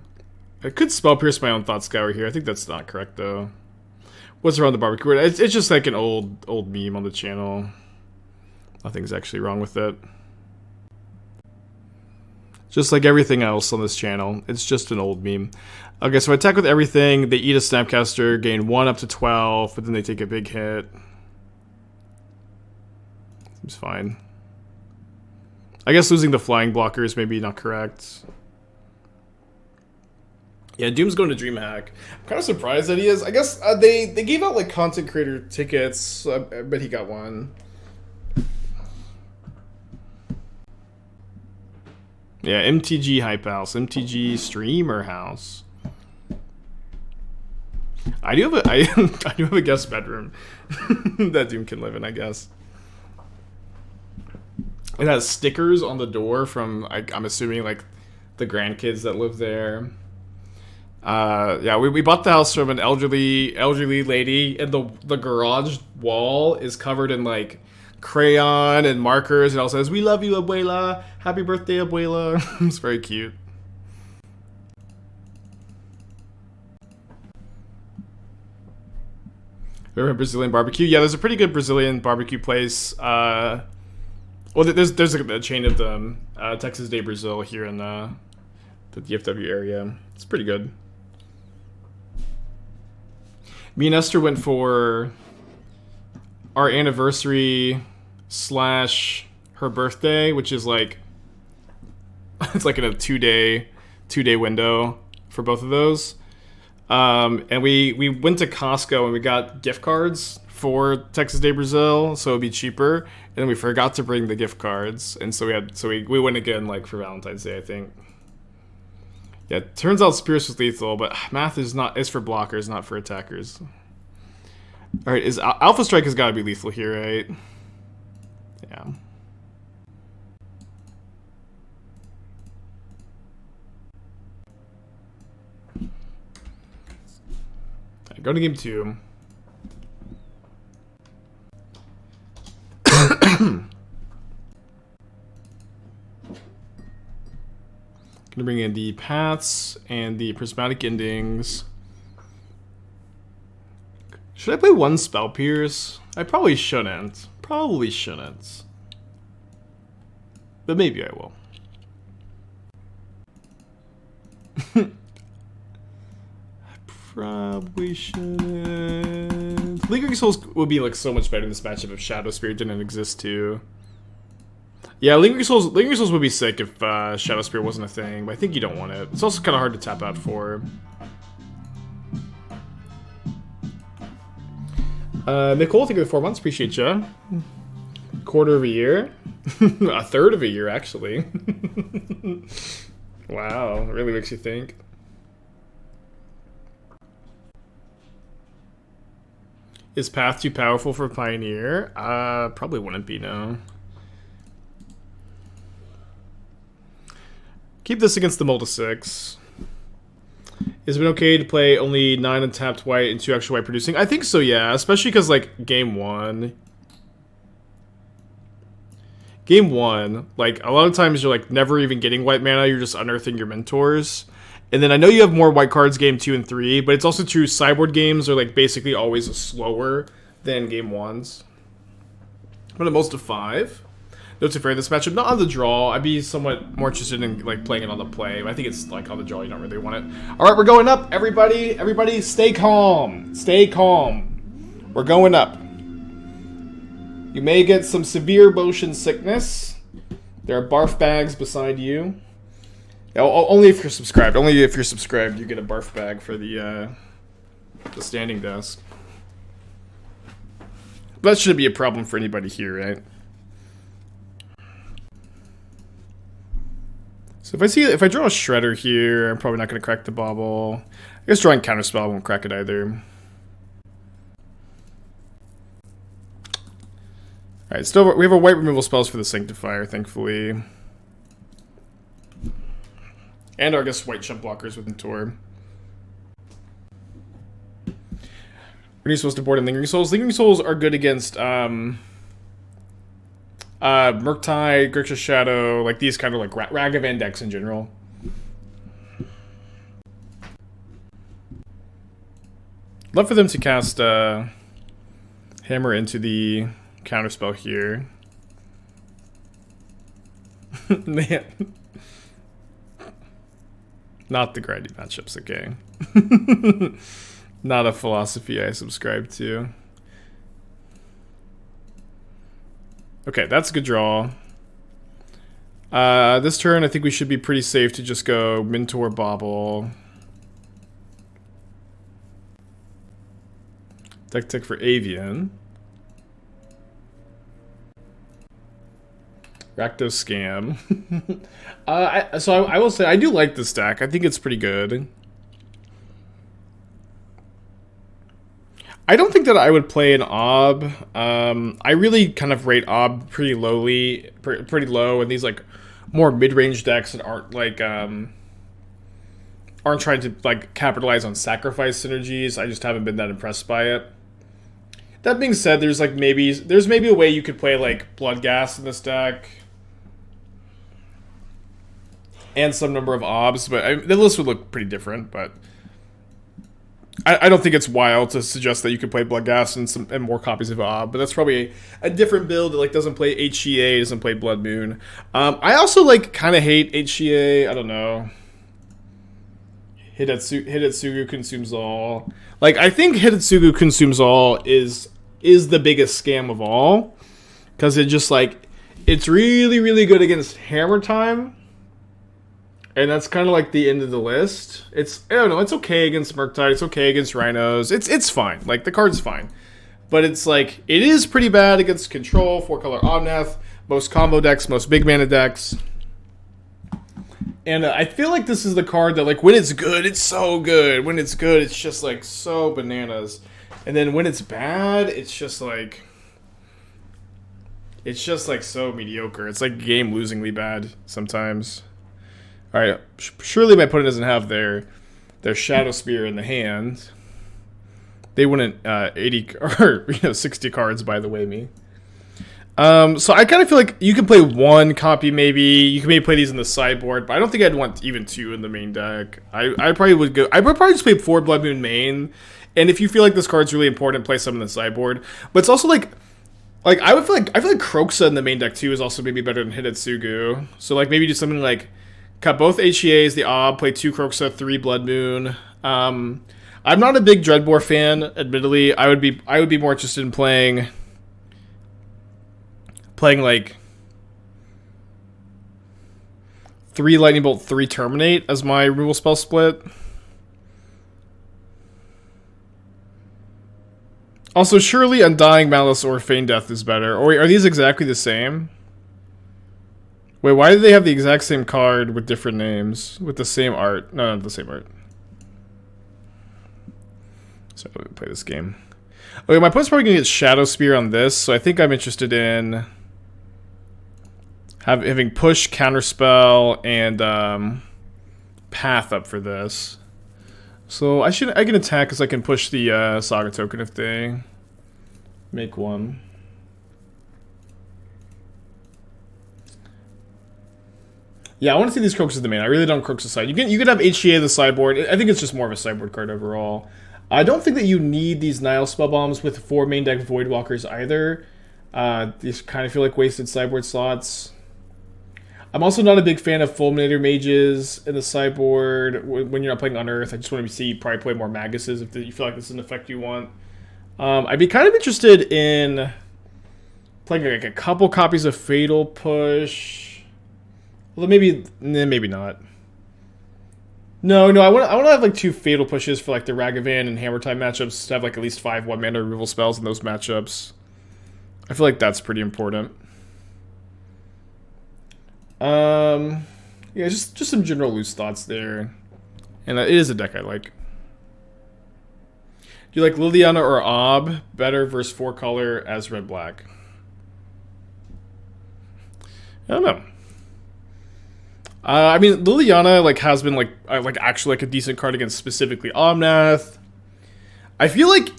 I could spell pierce my own Thought Scour here. I think that's not correct though. What's around the barbecue? It's just like an old meme on the channel. Nothing's actually wrong with it. Just like everything else on this channel, it's just an old meme. Okay, so I attack with everything. They eat a Snapcaster, gain 1 up to 12, but then they take a big hit. Seems fine. I guess losing the flying blocker is maybe not correct. Yeah, Doom's going to DreamHack. I'm kind of surprised that he is. I guess they gave out like content creator tickets, so I bet he got one. Yeah, MTG Hype House. MTG Streamer House. I do have a guest bedroom that Doom can live in, I guess. It has stickers on the door from, I'm assuming, like, the grandkids that live there. Yeah, we bought the house from an elderly lady, and the garage wall is covered in, like, crayon and markers. It all says, "We love you, Abuela. Happy birthday, Abuela." It's very cute. Remember Brazilian barbecue? Yeah, there's a pretty good Brazilian barbecue place. Well, there's a chain of them. Texas Day Brazil here in the DFW area. It's pretty good. Me and Esther went for our anniversary / her birthday, which is like, it's like in a two day window for both of those. And we went to Costco and we got gift cards for Texas Day Brazil, so it'd be cheaper. And then we forgot to bring the gift cards, and so we went again like for Valentine's Day, I think. Yeah, it turns out Spears was lethal, but math is for blockers, not for attackers. All right, is Alpha Strike has got to be lethal here, right? Yeah. Right, go to game 2. Gonna bring in the paths and the prismatic endings. Should I play one spell pierce? I probably shouldn't. Probably shouldn't. But maybe I will. I probably shouldn't. Lingering Souls would be like so much better in this matchup if Shadow Spear didn't exist too. Yeah, Lingering Souls would be sick if Shadow Spear wasn't a thing, but I think you don't want it. It's also kind of hard to tap out for. Nicole, thank you for 4 months. Appreciate you. Quarter of a year. A third of a year, actually. Wow, it really makes you think. Is Path too powerful for Pioneer? Probably wouldn't be, no. Keep this against the Multi 6. Is it okay to play only 9 untapped white and 2 extra white producing? I think so, yeah. Especially because, like, game 1. Game 1, like, a lot of times you're, like, never even getting white mana. You're just unearthing your mentors. And then I know you have more white cards game 2 and 3, but it's also true sideboard games are, like, basically always slower than game 1s. But at most of 5. No Teferi this matchup. Not on the draw. I'd be somewhat more interested in like playing it on the play. But I think it's like on the draw. You don't really want it. All right, we're going up. Everybody, stay calm. Stay calm. We're going up. You may get some severe motion sickness. There are barf bags beside you. Only if you're subscribed. Only if you're subscribed, you get a barf bag for the standing desk. That shouldn't be a problem for anybody here, right? So if I draw a Shredder here, I'm probably not going to crack the Bauble. I guess drawing Counterspell won't crack it either. Alright, still we have a white removal spells for the Sanctifier, thankfully. And I guess white jump blockers with Mentor. When are you supposed to board in Lingering Souls? Lingering Souls are good against Murktide, Grixis Shadow, like these kind of like Ragavan decks in general. Love for them to cast Hammer into the Counterspell here. Man. Not the grindy matchups, okay. Not a philosophy I subscribe to. Okay, that's a good draw. This turn, I think we should be pretty safe to just go Mentor Bauble. Deck tech for Avian. Rakdos Scam. So I will say, I do like this deck. I think it's pretty good. I don't think that I would play an Ob. I really kind of rate Ob pretty lowly, pretty low, and these like more mid-range decks that aren't like aren't trying to like capitalize on sacrifice synergies. I just haven't been that impressed by it. That being said, there's maybe a way you could play like Bloodghast in this deck, and some number of Obs, but the list would look pretty different. But I don't think it's wild to suggest that you could play Bloodghast and more copies of Ob, but that's probably a different build that like doesn't play HCA, doesn't play Blood Moon. I also like kind of hate HCA. I don't know. Hidetsugu consumes all. Like I think Hidetsugu consumes all is the biggest scam of all, because it just like it's really good against Hammer Time. And that's kind of like the end of the list. I don't know, it's okay against Murktide, it's okay against Rhinos. It's fine. Like, the card's fine. But it's like, it is pretty bad against Control, 4-color Omnath, most combo decks, most big mana decks. And I feel like this is the card that, like, when it's good, it's so good. When it's good, it's just, like, so bananas. And then when it's bad, it's just, like... It's just, like, so mediocre. It's, like, game-losingly bad sometimes. Alright, surely my opponent doesn't have their Shadow Spear in the hand. They wouldn't 80 or 60 cards, by the way, me. So I kind of feel like you can play one copy, maybe. You can maybe play these in the sideboard, but I don't think I'd want even 2 in the main deck. I probably would just play 4 Blood Moon main. And if you feel like this card's really important, play some in the sideboard. But it's also like I feel like Kroxa in the main deck too is also maybe better than Hidetsugu. So like maybe do something like cut both HEAs, the Ob, play 2 Kroxa, 3 Blood Moon. I'm not a big Dreadbore fan, admittedly. I would be more interested in playing like 3 Lightning Bolt, 3 Terminate as my removal spell split. Also, surely Undying Malice or Feign Death is better. Or wait, are these exactly the same? Wait, why do they have the exact same card with different names? With the same art? No, not the same art. So let me play this game. Okay, my opponent's probably going to get Shadow Spear on this, so I think I'm interested in having push, Counterspell, and Path up for this. So I can attack because I can push the Saga token if they make one. Yeah, I want to see these Croaks as the main. I really don't Croaks aside. You can have HGA the sideboard. I think it's just more of a sideboard card overall. I don't think that you need these Nile spell bombs with 4 main deck Voidwalkers either. These kind of feel like wasted sideboard slots. I'm also not a big fan of Fulminator Mages in the sideboard when you're not playing Unearth. I just want to see you probably play more Maguses if you feel like this is an effect you want. I'd be kind of interested in playing like a couple copies of Fatal Push. Well, maybe not. No, I want to have like 2 Fatal Pushes for like the Ragavan and Hammer Time matchups to have like at least 5 1-mana removal spells in those matchups. I feel like that's pretty important. Yeah, just some general loose thoughts there. And it is a deck I like. Do you like Liliana or Ob better versus 4-color as red-black? I don't know. I mean, Liliana like has been like actually like a decent card against specifically Omnath. I feel like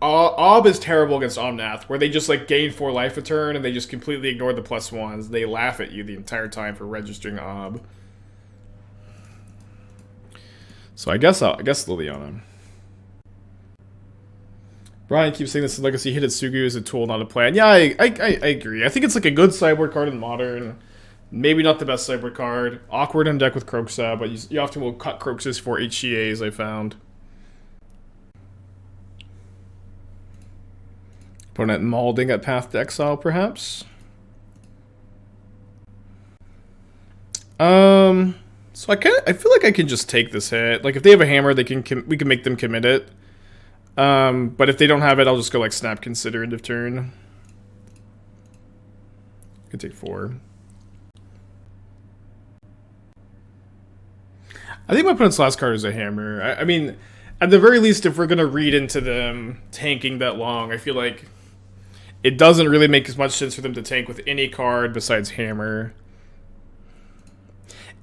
Ob is terrible against Omnath, where they just like gain 4 life a turn and they just completely ignore the +1s. They laugh at you the entire time for registering Ob. So I guess Liliana. Brian keeps saying this in Legacy Hitotsugu is a tool, not a plan. Yeah, I agree. I think it's like a good sideboard card in Modern. Maybe not the best sideboard card. Awkward in deck with Kroxa, but you often will cut Kroxas for HCAs, I found. Opponent mauling at Path to Exile, perhaps? So I feel like I can just take this hit. Like, if they have a hammer, we can make them commit it. But if they don't have it, I'll just go like Snap Consider end of turn. I can take 4. I think my opponent's last card is a hammer. I mean, at the very least, if we're going to read into them tanking that long, I feel like it doesn't really make as much sense for them to tank with any card besides hammer.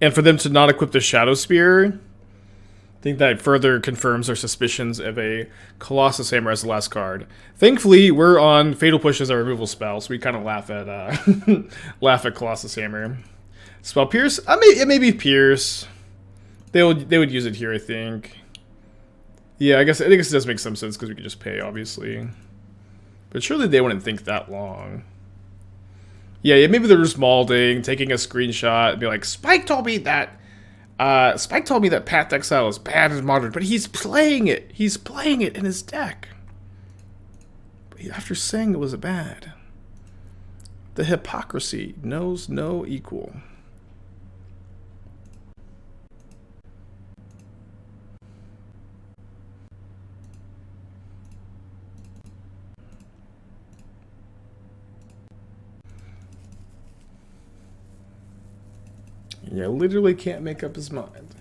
And for them to not equip the Shadow Spear, I think that further confirms our suspicions of a Colossus Hammer as the last card. Thankfully, we're on Fatal Push as our removal spell, so we kind of laugh at Colossus Hammer. Spell Pierce? Maybe Pierce. They would use it here, I think. Yeah, I think it does make some sense because we could just pay, obviously. But surely they wouldn't think that long. Yeah, maybe they're just mauling, taking a screenshot, and be like, Spike told me that Path to Exile is bad in Modern, but he's playing it. He's playing it in his deck. After saying it was bad. The hypocrisy knows no equal. Yeah, literally can't make up his mind.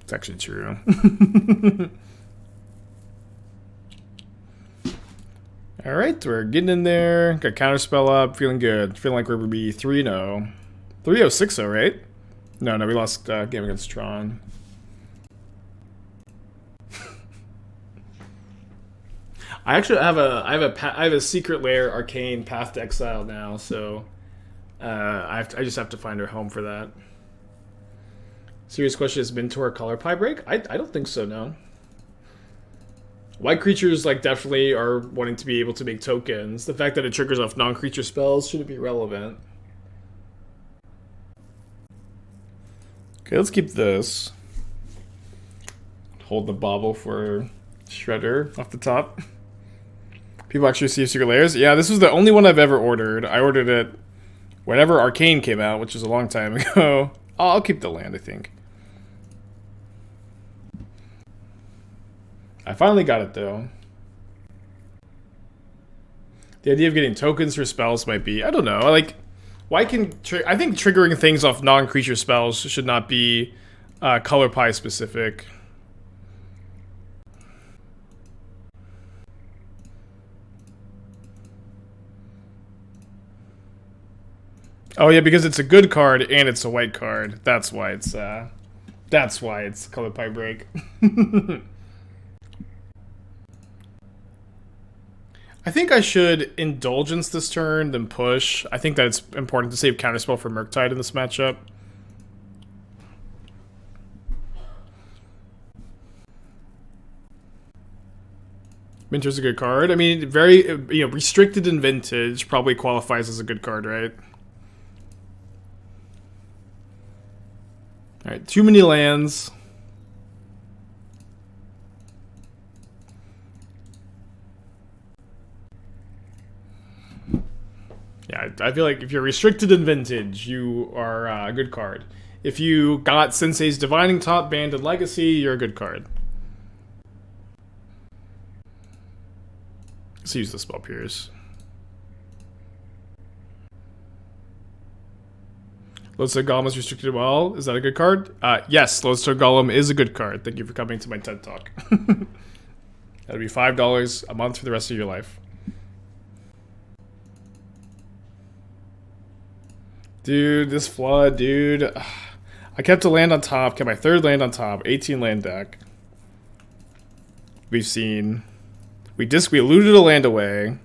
It's actually true. Alright, we're getting in there. Got Counterspell up, feeling good. Feeling like we're going to be 3-0. 3-0, 6-0, right? No, we lost game against Tron. I actually have a secret lair arcane Path to Exile now, so I just have to find her home for that. Serious question: is Mentor color pie break? I don't think so. No. White creatures like definitely are wanting to be able to make tokens. The fact that it triggers off non-creature spells shouldn't be relevant. Okay, let's keep this. Hold the Bauble for Shredder off the top. People actually receive secret layers. Yeah, this was the only one I've ever ordered. I ordered it whenever Arcane came out, which was a long time ago. I'll keep the land, I think. I finally got it, though. The idea of getting tokens for spells might be... I don't know. Like, why can... I think triggering things off non-creature spells should not be color pie specific. Oh yeah, because it's a good card and it's a white card. That's why it's colored pipe break. I think I should Indulgence this turn, then push. I think that it's important to save Counterspell for Murktide in this matchup. Mentor's a good card. I mean, very, restricted in Vintage probably qualifies as a good card, right? Alright, too many lands. Yeah, I feel like if you're restricted in Vintage, you are a good card. If you got Sensei's Divining Top, Banned, and Legacy, you're a good card. Let's use the Spell Pierce. Lodestone Golem is restricted well. Is that a good card? Yes, Lodestone Golem is a good card. Thank you for coming to my TED Talk. That'll be $5 a month for the rest of your life. Dude, this flood, dude. I kept a land on top, kept my third land on top, 18 land deck. We've seen... We looted a land away.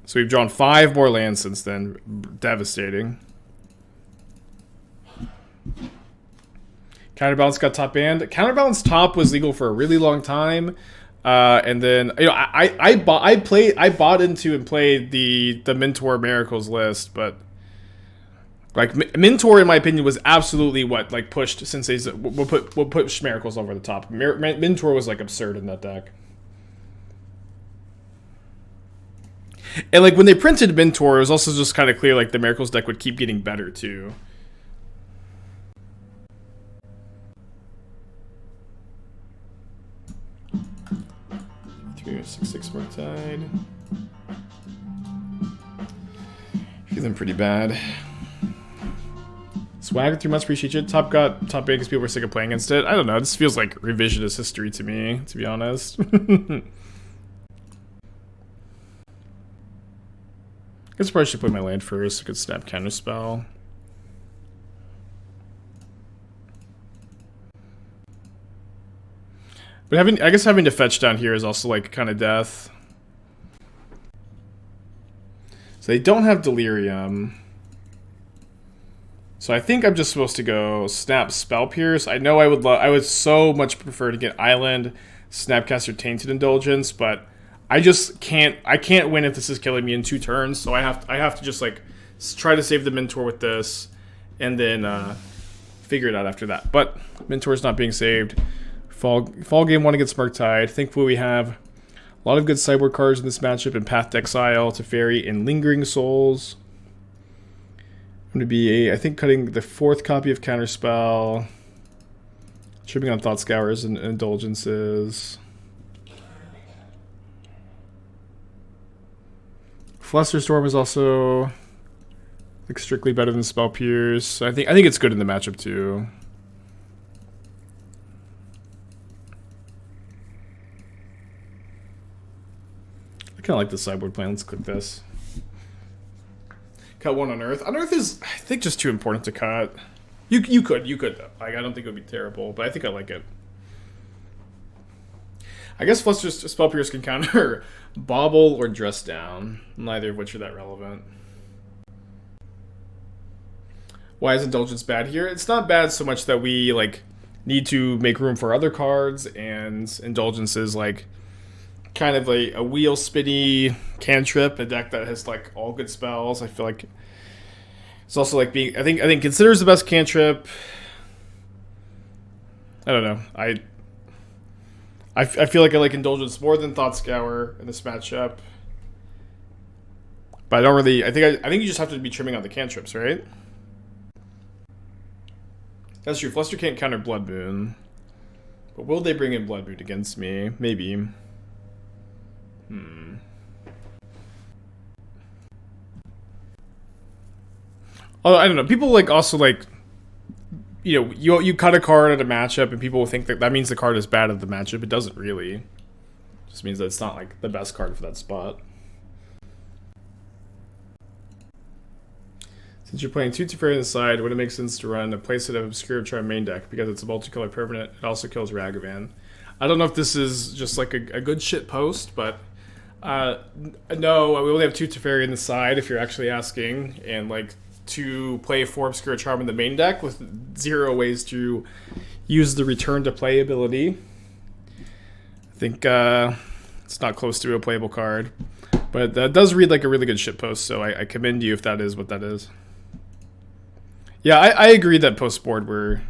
So we've drawn 5 more lands since then. Devastating. Counterbalance got top banned. Counterbalance top was legal for a really long time. And then I bought into and played the Mentor Miracles list, but like Mentor, in my opinion, was absolutely what like pushed Sensei's what pushed Miracles over the top. Mentor was like absurd in that deck. And like when they printed Mentor, it was also just kind of clear like the Miracles deck would keep getting better too. Three, 6/6 Murktide. Feeling pretty bad. Swag 3 months, appreciate you. Top big because people were sick of playing against it. I don't know. This feels like revisionist history to me, to be honest. I guess I probably should play my land first. I could snap Counterspell. But I guess having to fetch down here is also like kind of death. So they don't have Delirium. So I think I'm just supposed to go snap Spell Pierce. I know I would so much prefer to get Island, Snapcaster Tainted Indulgence, but I just can't win if this is killing me in 2 turns. So I have to just like try to save the Mentor with this, and then figure it out after that. But Mentor's not being saved. Fall game 1 against Murktide. Thankfully we have a lot of good sideboard cards in this matchup, in Path to Exile, Teferi, and Lingering Souls. I'm going to be, I think, cutting the 4th copy of Counterspell, tripping on Thought Scours and Indulgences. Flusterstorm is also like strictly better than Spell Pierce. I think it's good in the matchup too. I kind of like the sideboard plan. Let's click this. Cut 1 Unearth. Unearth is, I think, just too important to cut. You could though. Like, I don't think it would be terrible, but I think I like it. I guess Spell Pierce can counter Bauble or Dress Down, neither of which are that relevant. Why is Indulgence bad here? It's not bad so much that we like need to make room for other cards, and Indulgence is like kind of a wheel spinny cantrip, a deck that has like all good spells. I feel like it's also like being I think Consider's the best cantrip. I don't know. I feel like I like Indulgence more than Thought Scour in this matchup. But I don't really... I think you just have to be trimming on the cantrips, right? That's true. Fluster can't counter Blood Moon. But will they bring in Blood Moon against me? Maybe. Oh, I don't know. People like also like... You know, you cut a card at a matchup and people will think that means the card is bad at the matchup. It doesn't really. It just means that it's not like the best card for that spot. Since you're playing 2 Teferi on the side, would it make sense to run a playset of Obscure Charm main deck because it's a multicolored permanent? It also kills Ragavan. I don't know if this is just like a good shit post, but no, we only have 2 Teferi in the side if you're actually asking, and like to play 4 Obscure Charm in the main deck with 0 ways to use the return to play ability. I think it's not close to a playable card, but that does read like a really good shit post, so I commend you if that is what that is. Yeah, I agree that post board we're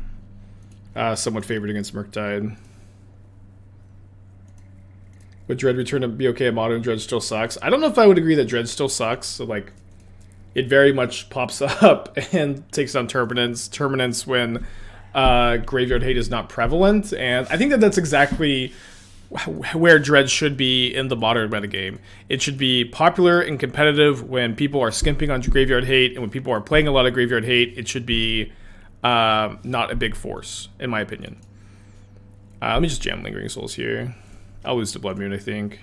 somewhat favored against Murktide. Would Dread return to be okay at Modern? Dread still sucks. I don't know if I would agree that Dread still sucks. So like, it very much pops up and takes down Terminants when Graveyard Hate is not prevalent. And I think that that's exactly where Dread should be in the Modern metagame. It should be popular and competitive when people are skimping on Graveyard Hate, and when people are playing a lot of Graveyard Hate, it should be not a big force, in my opinion. Let me just jam Lingering Souls here. I'll lose to Blood Moon, I think.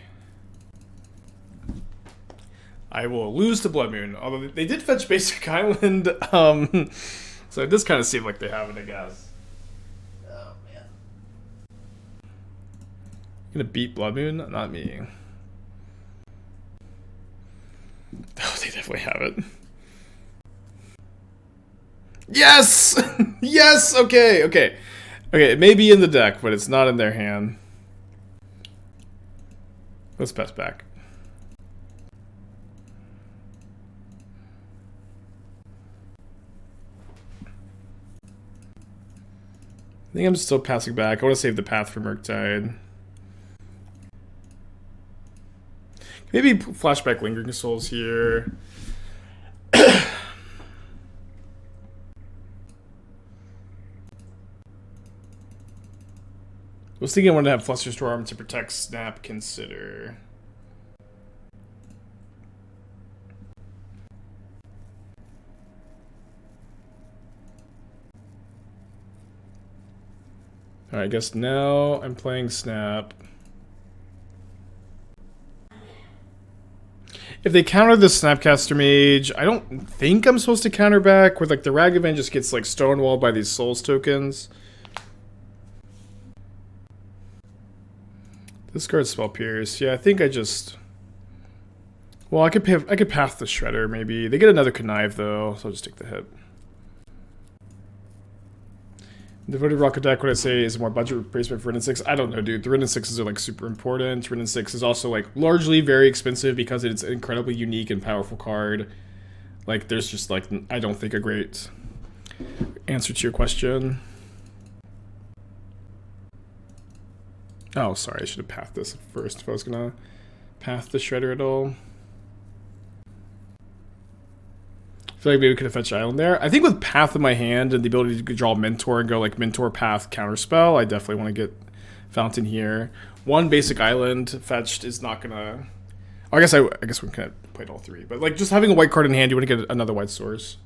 I will lose to Blood Moon, although they did fetch Basic Island, so it does kind of seem like they have it, I guess. Oh, man. You gonna beat Blood Moon? Not me. Oh, they definitely have it. Yes! Yes! Okay, okay. Okay, it may be in the deck, but it's not in their hand. Let's pass back. I think I'm still passing back. I want to save the path for Murktide. Maybe flashback Lingering Souls here. I was thinking I wanted to have Flusterstorm to protect Snap Consider. Alright, I guess now I'm playing Snap. If they counter the Snapcaster Mage, I don't think I'm supposed to counter back, where like the Ragavan just gets like stonewalled by these Souls tokens. Discard Spell Pierce. Yeah, I think I just... Well, I could path the Shredder, maybe. They get another Connive, though, so I'll just take the hit. Devoted Rocket deck, what I say is more budget replacement for Written 6. I don't know, dude. The Written 6s are, like, super important. Written 6 is also, like, largely very expensive because it's an incredibly unique and powerful card. Like, there's just, like, I don't think a great answer to your question. Oh, sorry, I should have pathed this first if I was gonna path the Shredder at all. I feel like maybe we could have fetched Island there. I think with Path in my hand and the ability to draw Mentor and go like Mentor, Path, Counterspell, I definitely want to get Fountain here. One basic Island fetched is not gonna... Oh, I guess we could have played all three. But like just having a white card in hand, you want to get another white source.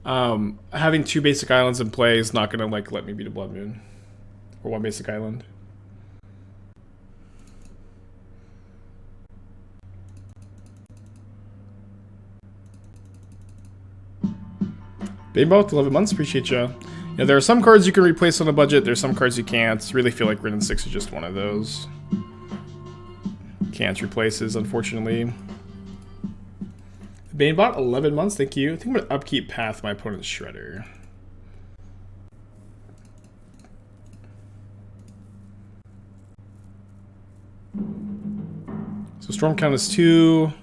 Having 2 basic Islands in play is not gonna like let me beat a Blood Moon. Or 1 basic Island. Bainball, 11 months, appreciate ya. You know, there are some cards you can replace on a budget, there's some cards you can't. Really feel like Written 6 is just one of those. Can't replaces, unfortunately. Banebot, 11 months, thank you. I think I'm gonna upkeep Path my opponent's Shredder. So Storm count is 2.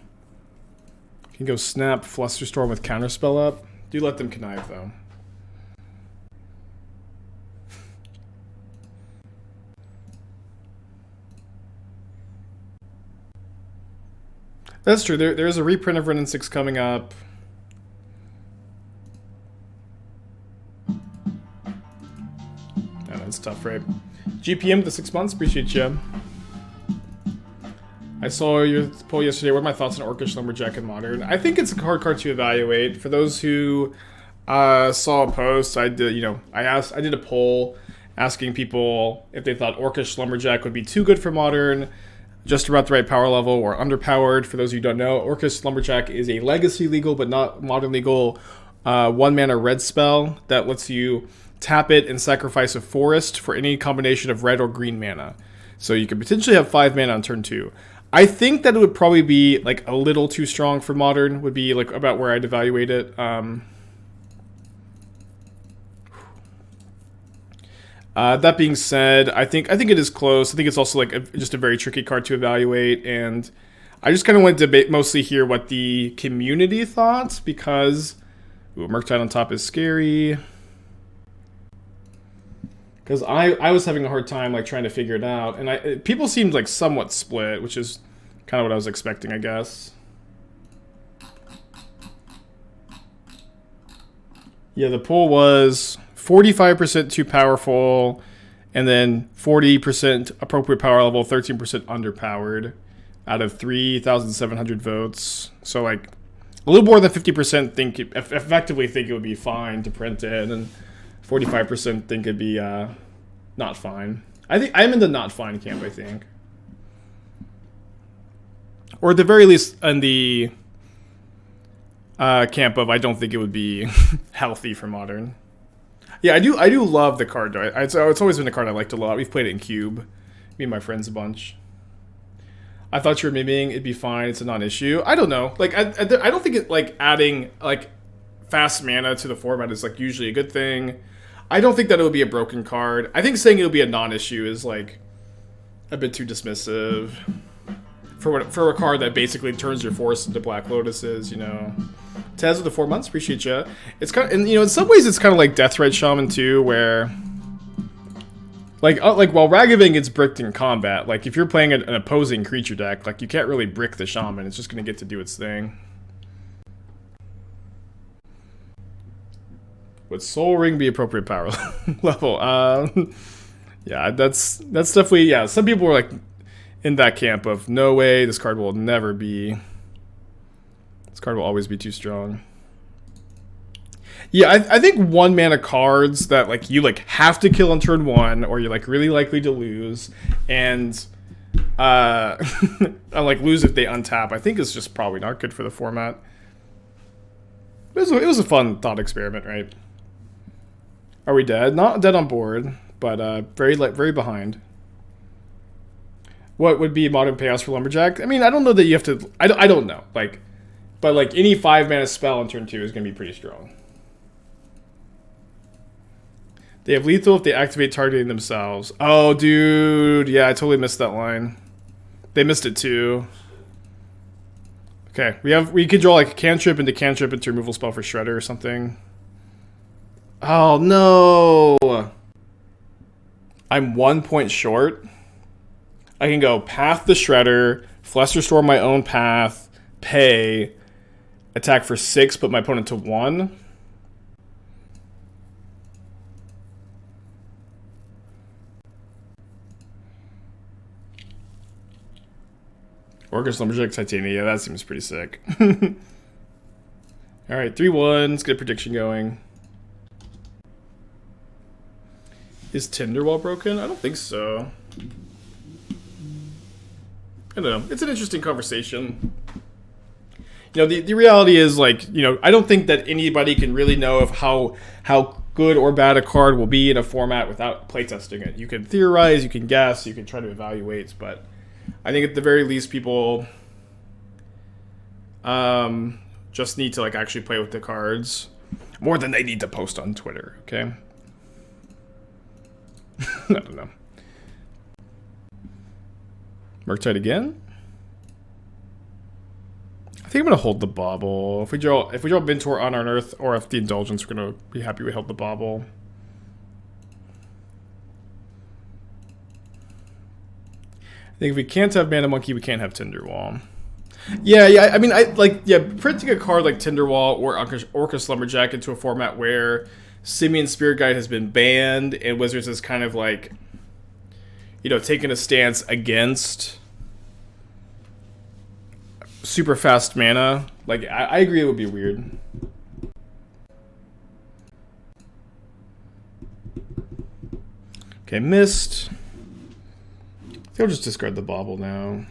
Can go Snap, Flusterstorm with Counterspell up. Do let them connive, though. That's true. There is a reprint of Written 6 coming up. That's tough, right? GPM, the 6 months. Appreciate you. I saw your poll yesterday. What are my thoughts on Orcish Lumberjack in Modern? I think it's a hard card to evaluate. For those who saw a post, I did a poll asking people if they thought Orcish Lumberjack would be too good for Modern, just about the right power level, or underpowered. For those of you who don't know, Orcish Lumberjack is a legacy legal but not modern legal 1 mana red spell that lets you tap it and sacrifice a forest for any combination of red or green mana. So you could potentially have 5 mana on turn 2. I think that it would probably be like a little too strong for Modern, would be like about where I'd evaluate it. That being said, I think it is close. I think it's also like just a very tricky card to evaluate, and I just kind of wanted to mostly hear what the community thought, because Murktide on top is scary. Because I was having a hard time like trying to figure it out, and people seemed like somewhat split, which is kind of what I was expecting, I guess. Yeah, the poll was 45% too powerful, and then 40% appropriate power level, 13% underpowered, out of 3,700 votes. So like a little more than 50% effectively think it would be fine to print it, and 45% think it'd be not fine. I think I'm in the not fine camp, I think. Or at the very least in the camp of I don't think it would be healthy for Modern. Yeah, I do love the card though. It's always been a card I liked a lot. We've played it in Cube, me and my friends a bunch. I thought you were miming, it'd be fine, it's a non-issue. I don't know. Like I don't think it like adding like fast mana to the format is like usually a good thing. I don't think that it would be a broken card. I think saying it'll be a non-issue is like a bit too dismissive for a card that basically turns your forest into Black Lotuses, you know. Taz with the 4 months, appreciate you. It's kind of, and you know, in some ways it's kind of like Deathred Shaman too, where like while Ragavan gets bricked in combat, like if you're playing an opposing creature deck, like you can't really brick the Shaman. It's just gonna get to do its thing. Would Soul Ring be appropriate power level? Yeah, that's definitely, yeah. Some people were like in that camp of no way, this card will never be. This card will always be too strong. Yeah, I think 1 mana cards that like you like have to kill on turn 1, or you're like really likely to lose, and like lose if they untap, I think is just probably not good for the format. It was a fun thought experiment, right? Are we dead? Not dead on board, but very behind. What would be modern payouts for Lumberjack? I mean, I don't know that you have to. I don't know. Like, but like any 5 mana spell on turn 2 is going to be pretty strong. They have lethal if they activate targeting themselves. Oh, dude, yeah, I totally missed that line. They missed it too. Okay, we could draw like a cantrip into removal spell for Shredder or something. Oh no! I'm 1 point short. I can go Path the Shredder, Flusterstorm my own path, pay, attack for 6, put my opponent to 1. Orcus Lumberjack Titania, yeah, that seems pretty sick. Alright, 3-1, let's get a prediction going. Is Tinderwall broken? I don't think so. I don't know. It's an interesting conversation. You know, the reality is, like, you know, I don't think that anybody can really know of how good or bad a card will be in a format without playtesting it. You can theorize, you can guess, you can try to evaluate, but I think at the very least people just need to like actually play with the cards more than they need to post on Twitter, okay? I don't know. Murktide again? I think I'm gonna hold the Bauble. If we draw Mentor on Unearth or if the Indulgence, we're gonna be happy we held the Bauble. I think if we can't have Mana Monkey, we can't have Tinderwall. Yeah. I mean, printing a card like Tinderwall or Orcus Lumberjack into a format where Simian Spirit Guide has been banned and Wizards is kind of like, you know, taking a stance against super fast mana. Like, I agree it would be weird. Okay, missed. I think I'll just discard the Bauble now.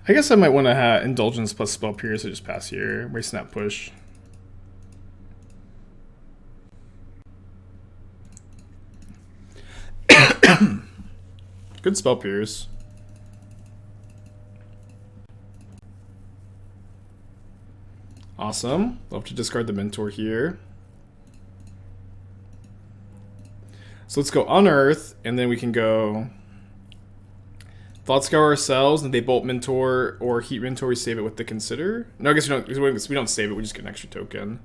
I guess I might want to have Indulgence plus Spell Pierce or just pass here. Wait, Snap Push. Good Spell Pierce. Awesome. Love to discard the Mentor here. So let's go Unearth, and then we can go Thought Scour ourselves, and they Bolt Mentor or Heat Mentor. We save it with the Consider. No, I guess we don't save it. We just get an extra token.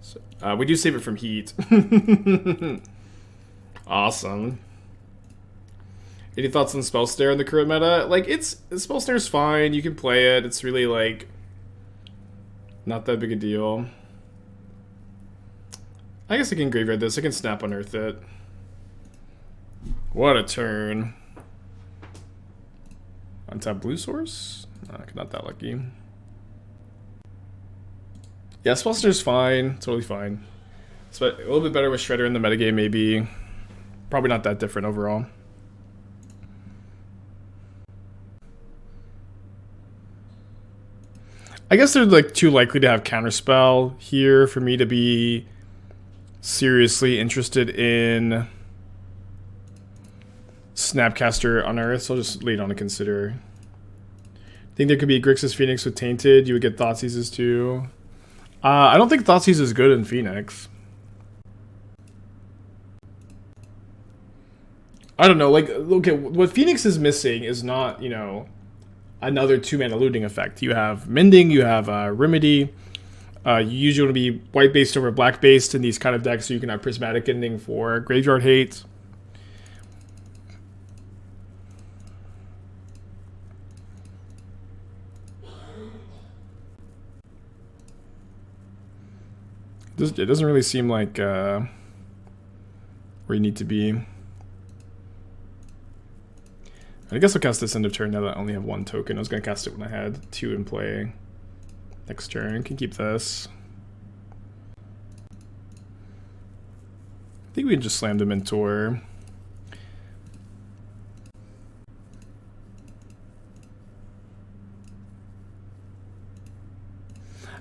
So, we do save it from Heat. Awesome. Any thoughts on Spell Snare in the current meta? Like, Spell Snare's fine. You can play it. It's really like not that big a deal. I guess I can graveyard this. I can Snap Unearth it. What a turn. Untap blue source? Not that lucky. Yeah, Spell Snare's fine. Totally fine. It's a little bit better with Shredder in the metagame, maybe. Probably not that different overall. I guess they're like too likely to have Counterspell here for me to be seriously interested in Snapcaster Unearth, so I'll just lead on to Consider. Think there could be Grixis Phoenix with Tainted. You would get Thoughtseizes too. I don't think Thoughtseize is good in Phoenix. I don't know, like, okay, what Phoenix is missing is not, you know, another 2-mana looting effect. You have Mending, you have Remedy. You usually want to be white-based over black-based in these kind of decks, so you can have Prismatic Ending for Graveyard Hate. It doesn't really seem like where you need to be. I guess I'll cast this end of turn now that I only have 1 token. I was going to cast it when I had 2 in play. Next turn, can keep this. I think we can just slam the Mentor.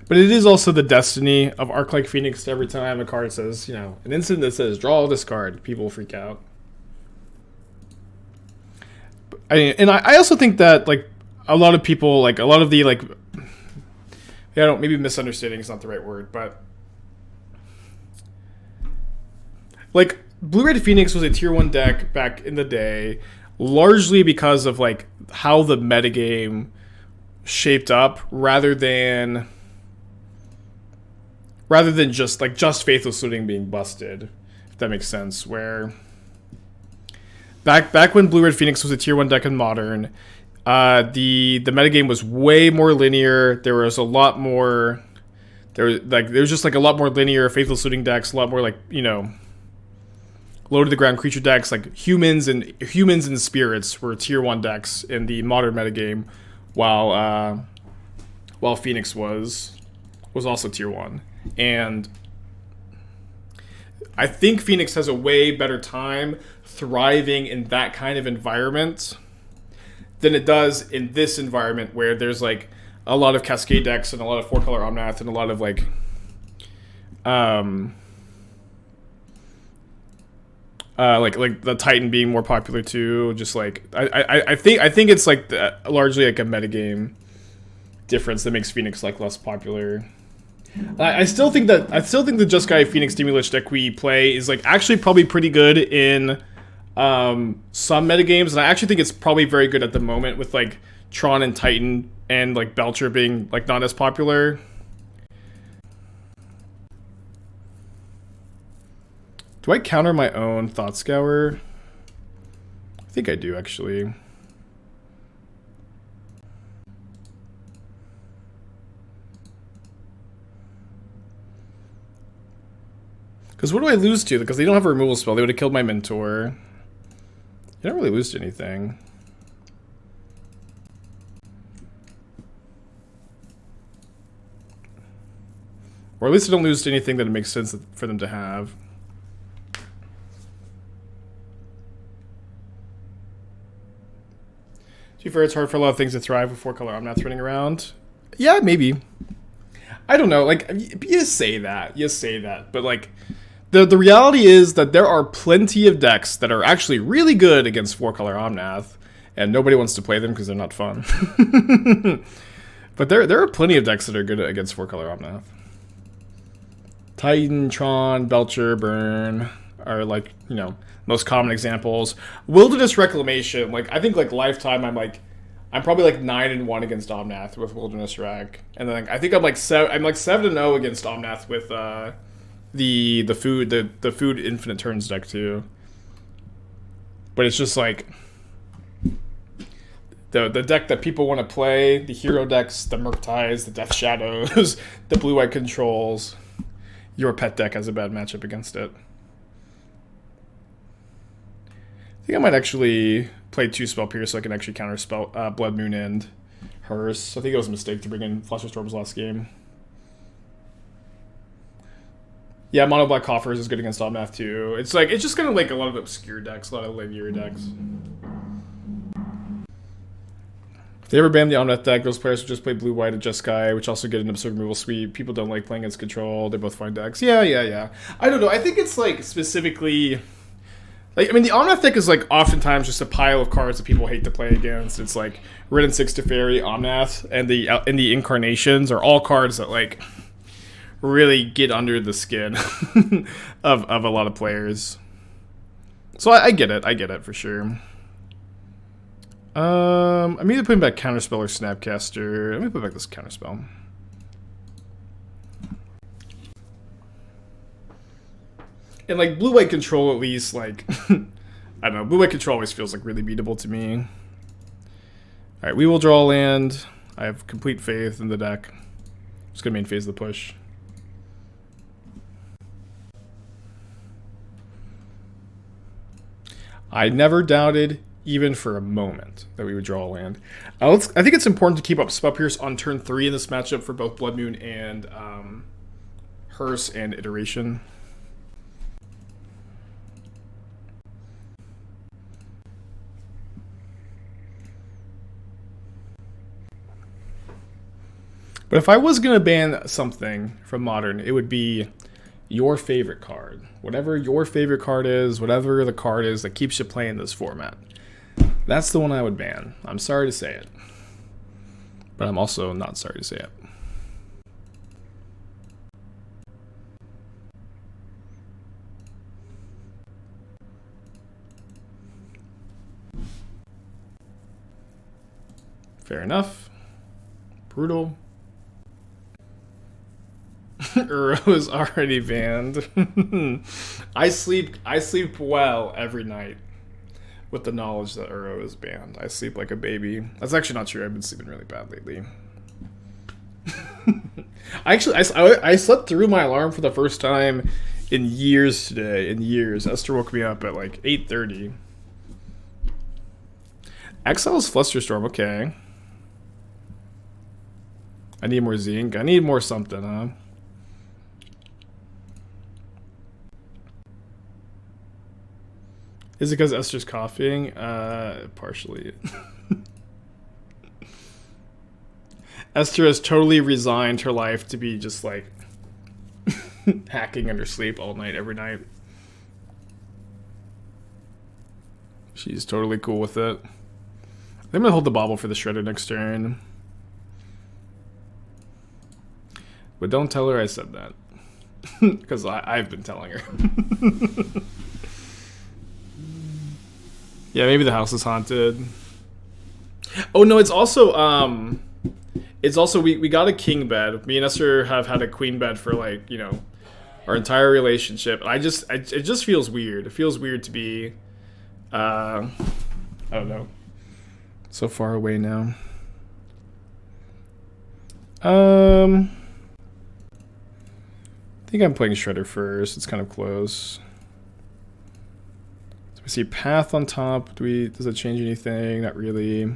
But it is also the destiny of Arc-like Phoenix. Every time a card says, you know, an instant that says draw this card, people freak out. I also think that, like, a lot of people, like, a lot of the, like, yeah, maybe misunderstanding is not the right word, but like, Blue-Red Phoenix was a tier 1 deck back in the day, largely because of, like, how the metagame shaped up, rather than just, like, Faithless Looting being busted, if that makes sense, where back when Blue-Red Phoenix was a tier 1 deck in Modern, the metagame was way more linear. There was a lot more, there was just like a lot more linear Faithless Looting decks, a lot more, like, you know, low to the ground creature decks. Like humans and spirits were tier 1 decks in the Modern metagame, while Phoenix was also tier 1. And I think Phoenix has a way better time thriving in that kind of environment than it does in this environment, where there's like a lot of Cascade decks and a lot of 4-color Omnath and a lot of like like the Titan being more popular too. Just like I think it's like largely like a metagame difference that makes Phoenix like less popular. I still think the Jeskai Phoenix Demolish deck we play is like actually probably pretty good in some metagames, and I actually think it's probably very good at the moment with like Tron and Titan and like Belcher being like not as popular. Do I counter my own Thought Scour? I think I do, actually. Because what do I lose to? Because they don't have a removal spell. They would have killed my Mentor. You don't really lose to anything. Or at least I don't lose to anything that it makes sense for them to have. To be fair, it's hard for a lot of things to thrive with 4-color Omnath running around. Yeah, maybe. I don't know. Like, you say that, but like, the reality is that there are plenty of decks that are actually really good against 4-color Omnath, and nobody wants to play them because they're not fun. But there are plenty of decks that are good against 4-color Omnath. Titan, Tron, Belcher, Burn are like, you know, most common examples. Wilderness Reclamation, like, I think like lifetime I'm probably like 9-1 against Omnath with Wilderness Rec. And then I think I'm like 7-0 against Omnath with the food infinite turns deck too. But it's just like the deck that people want to play, the hero decks, the Murktide, the Death Shadows, the blue-white controls. Your pet deck has a bad matchup against it. I think I might actually play 2 Spell Pierce so I can actually counterspell Blood Moon and Hearse. I think it was a mistake to bring in Flusterstorm's last game. Yeah, Mono Black Coffers is good against Omnath too. It's just kind of like a lot of obscure decks, a lot of linear decks. If they ever ban the Omnath deck, those players would just play blue-white and Jeskai, which also get an absurd removal sweep. People don't like playing against control. They're both fine decks. Yeah. I don't know. I think it's like specifically... Like, I mean, the Omnath deck is like oftentimes just a pile of cards that people hate to play against. It's like Red and 6 Teferi, Omnath, and the Incarnations are all cards that like really get under the skin of a lot of players. So I get it for sure. I'm either putting back Counterspell or Snapcaster. Let me put back this Counterspell. And like blue-white control, at least, like I don't know, blue-white control always feels like really beatable to me. All right, we will draw a land. I have complete faith in the deck. Just gonna main phase the push. I never doubted, even for a moment, that we would draw a land. I think it's important to keep up Spell Pierce on turn 3 in this matchup for both Blood Moon and Hearse and Iteration. But if I was going to ban something from Modern, it would be your favorite card. Whatever your favorite card is, whatever the card is that keeps you playing this format. That's the one I would ban. I'm sorry to say it. But I'm also not sorry to say it. Fair enough. Brutal. Uro is already banned. I sleep well every night with the knowledge that Uro is banned. I sleep like a baby. That's actually not true. I've been sleeping really bad lately. I slept through my alarm for the first time in years today. In years. Esther woke me up at like 8:30. Exile's Flusterstorm. Okay. I need more zinc. I need more something, huh? Is it because Esther's coughing? Partially. Esther has totally resigned her life to be just like hacking in her sleep all night, every night. She's totally cool with it. I'm gonna hold the Bauble for the Shredder next turn. But don't tell her I said that. Because I've been telling her. Yeah, maybe the house is haunted. Oh no, it's also we got a king bed. Me and Esther have had a queen bed for like, you know, our entire relationship. It just feels weird. It feels weird to be I don't know, so far away now. I think I'm playing Shredder first. It's kind of close. We see path on top. Does it change anything? Not really. All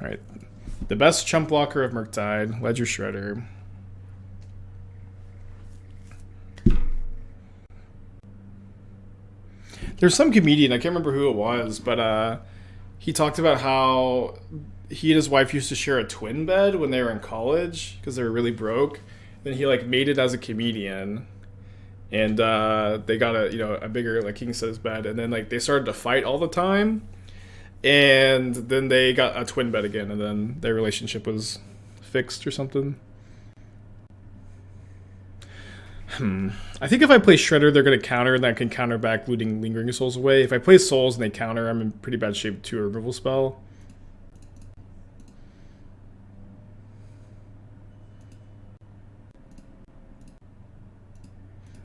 right. The best chump blocker of Murktide, Ledger Shredder. There's some comedian, I can't remember who it was, but he talked about how he and his wife used to share a twin bed when they were in college because they were really broke. Then he like made it as a comedian, and they got a bigger like king size bed, and then like they started to fight all the time, and then they got a twin bed again, and then their relationship was fixed or something. I think if I play Shredder, they're going to counter, and that can counter back looting Lingering Souls away. If I play Souls and they counter, I'm in pretty bad shape to a removal spell.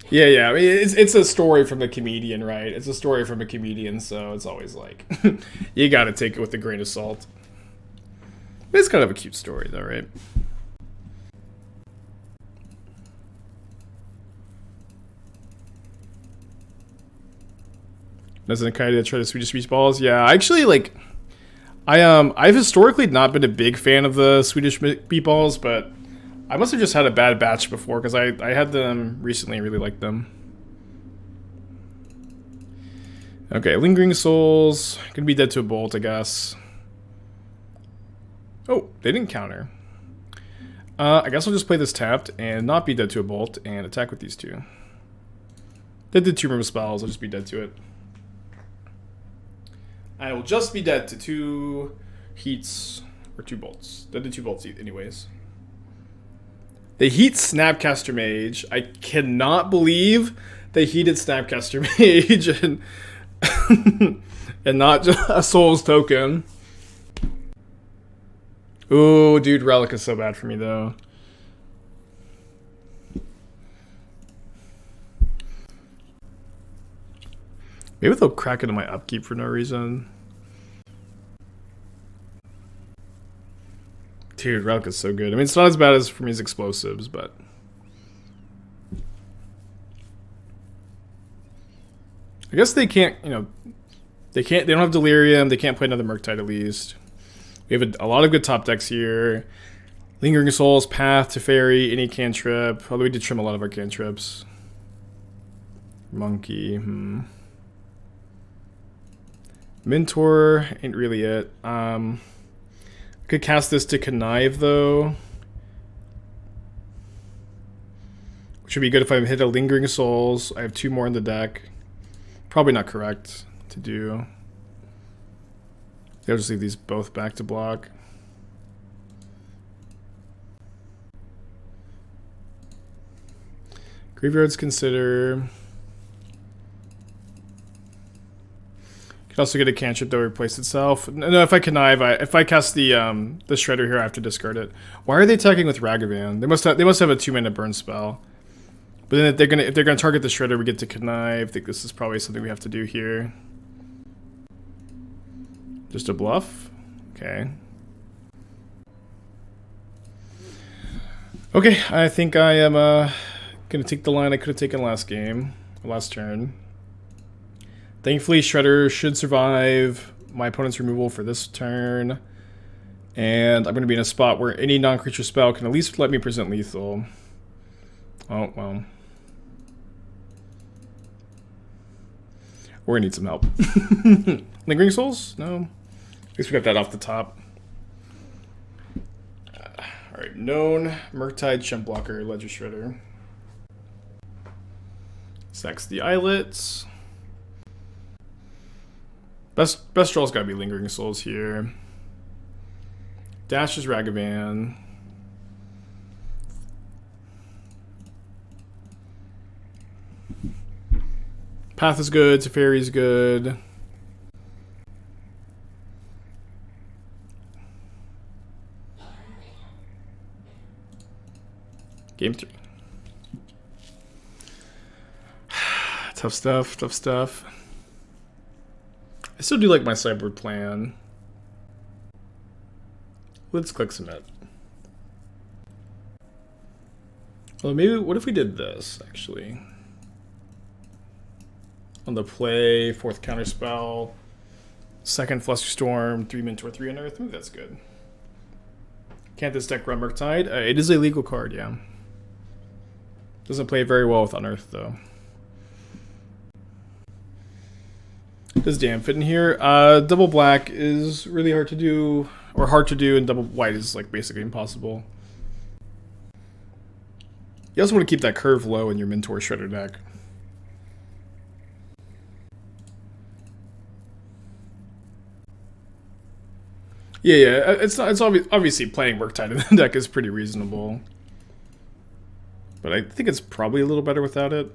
Yeah. I mean, it's a story from the comedian, right? It's a story from a comedian, so it's always like, you got to take it with a grain of salt. It's kind of a cute story, though, right? Doesn't kind of try to Swedish meatballs? Yeah, actually, like, I've historically not been a big fan of the Swedish meatballs, but I must have just had a bad batch before because I had them recently and really liked them. Okay, Lingering Souls. Gonna be dead to a bolt, I guess. Oh, they didn't counter. I guess I'll just play this tapped and not be dead to a bolt and attack with these two. They did 2 removal spells, I'll just be dead to it. I will just be dead to 2 heats or 2 bolts. Dead to 2 bolts anyways. They heat Snapcaster Mage. I cannot believe they heated Snapcaster Mage and not just a Souls token. Ooh, dude, Relic is so bad for me though. Maybe they'll crack into my upkeep for no reason. Dude, Relic is so good. I mean, it's not as bad as for me as explosives, but I guess they can't, they don't have Delirium, they can't play another Murktide at least. We have a lot of good top decks here. Lingering Souls, Path, Teferi, any cantrip, although we did trim a lot of our cantrips. Monkey, Mentor ain't really it. I could cast this to Connive though, which would be good if I hit a Lingering Souls. I have 2 more in the deck. Probably not correct to do. I'll just leave these both back to block. Graveyards consider. Could also get a cantrip that will replace itself. No, if I connive, if I cast the shredder here, I have to discard it. Why are they attacking with Ragavan? They must have a 2-mana burn spell. But then if they're gonna target the shredder, we get to connive. I think this is probably something we have to do here. Just a bluff? Okay. Okay, I think I am gonna take the line I could have taken last turn. Thankfully, Shredder should survive my opponent's removal for this turn. And I'm going to be in a spot where any non-creature spell can at least let me present lethal. Oh, well. We're going to need some help. Lingering Souls? No. At least we got that off the top. Alright, known Murktide, Chump Blocker, Ledger Shredder. Sacks the Islets. Best draw's gotta be Lingering Souls here. Dash is Ragavan. Path is good, Teferi is good. Game 3. Tough stuff. I still do like my sideboard plan. Let's click submit. Well, maybe, what if we did this, actually? On the play, 4th Counterspell, 2nd Flusterstorm, 3 Mentor, 3 Unearth. Maybe that's good. Can't this deck run Murktide? It is a legal card, yeah. Doesn't play very well with Unearth, though. Does damn fit in here? Double black is really hard to do, or hard to do, and double white is like basically impossible. You also want to keep that curve low in your Mentor Shredder deck. Yeah, it's obviously playing Murktide in the deck is pretty reasonable, but I think it's probably a little better without it.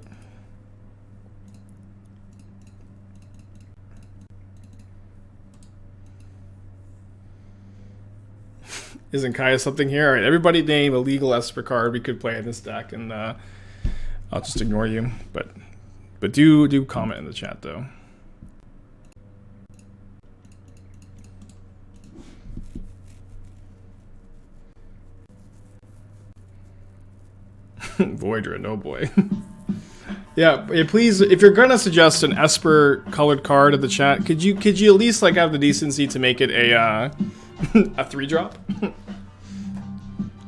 Isn't Kaya something here? All right, everybody name a legal Esper card we could play in this deck, and I'll just ignore you. But do comment in the chat though. Voidra, no boy. Yeah, please, if you're gonna suggest an Esper colored card in the chat, could you at least like have the decency to make it a a 3-drop?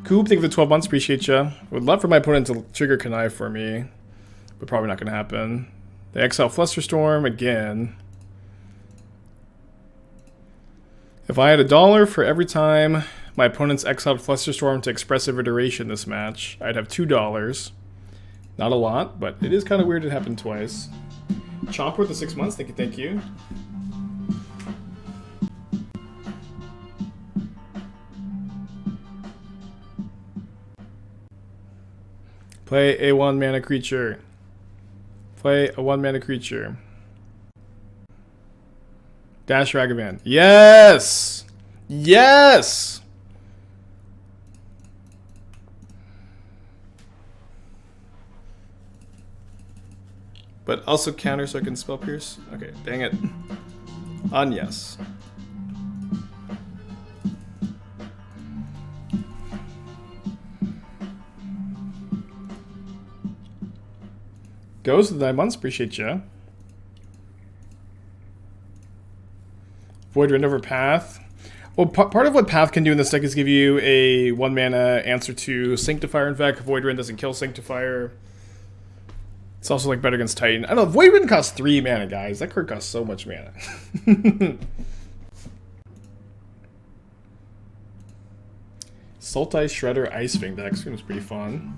Coop, thank you for the 12 months, appreciate ya. Would love for my opponent to trigger Connive for me, but probably not gonna happen. They exile Flusterstorm again. If I had $1 for every time my opponent's exiled Flusterstorm to expressive iteration this match, I'd have $2. Not a lot, but it is kind of weird it happened twice. Chomp with the 6 months, thank you. Play a 1-mana creature. Play a 1-mana creature. Dash Ragavan. Yes! Yes! But also counter so I can spell pierce? Okay, dang it. On yes. Goes to the 9 months, appreciate ya. Void Rend over Path. Well, part of what Path can do in this deck is give you a 1-mana answer to Sanctifier. In fact, Void Rend doesn't kill Sanctifier. It's also like better against Titan. I don't know, Void Rend costs 3 mana, guys. That card costs so much mana. Sultai Shredder Ice Fang deck seems pretty fun.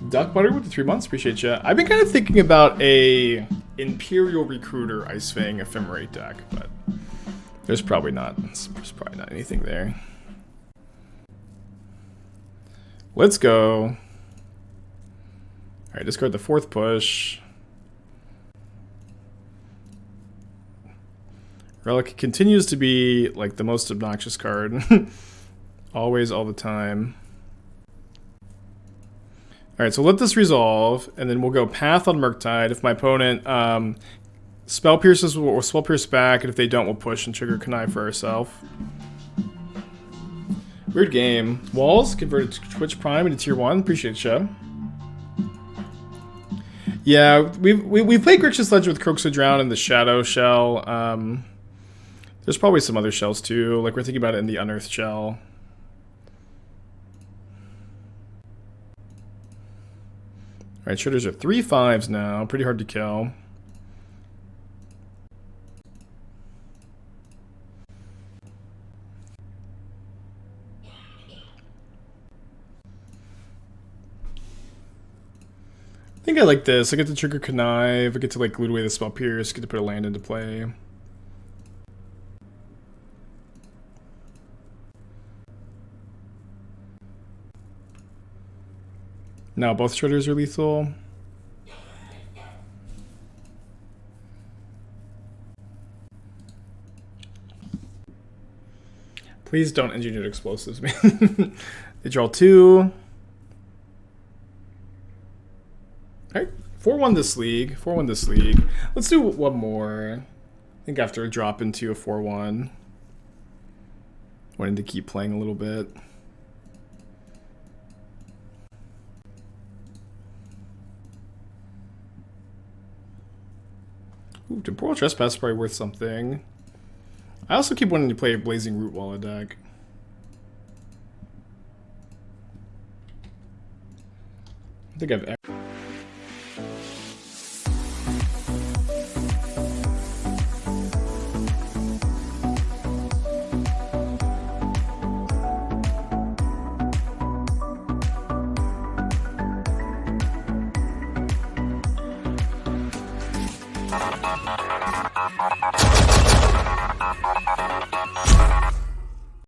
Duck Butter with the 3 months, appreciate ya. I've been kind of thinking about a Imperial Recruiter Ice Fang Ephemerate deck, but there's probably not anything there. Let's go. Alright, discard the 4th push. Relic continues to be like the most obnoxious card. Always, all the time. Alright, so let this resolve, and then we'll go Path on Murktide. If my opponent Spell Pierces, we'll Spell Pierce back, and if they don't, we'll push and trigger Connive for ourselves. Weird game. Walls converted to Twitch Prime into Tier 1. Appreciate you. Yeah, we've played Grixis Ledger with Croaks of Drown and the Shadow Shell. There's probably some other shells too, like we're thinking about it in the Unearth shell. Alright, Shredders are 3/5s now, pretty hard to kill. I think I like this. I get to trigger Connive, I get to like glue away the Spell Pierce, get to put a land into play. Now both Shredders are lethal. Please don't engineer explosives, man. They draw 2. Alright, 4-1 this league. 4-1 this league. Let's do one more. I think after a drop into a 4-1. Wanting to keep playing a little bit. Ooh, Temporal Trespass is probably worth something. I also keep wanting to play a Blazing Root Wallet deck. I think I've Bye.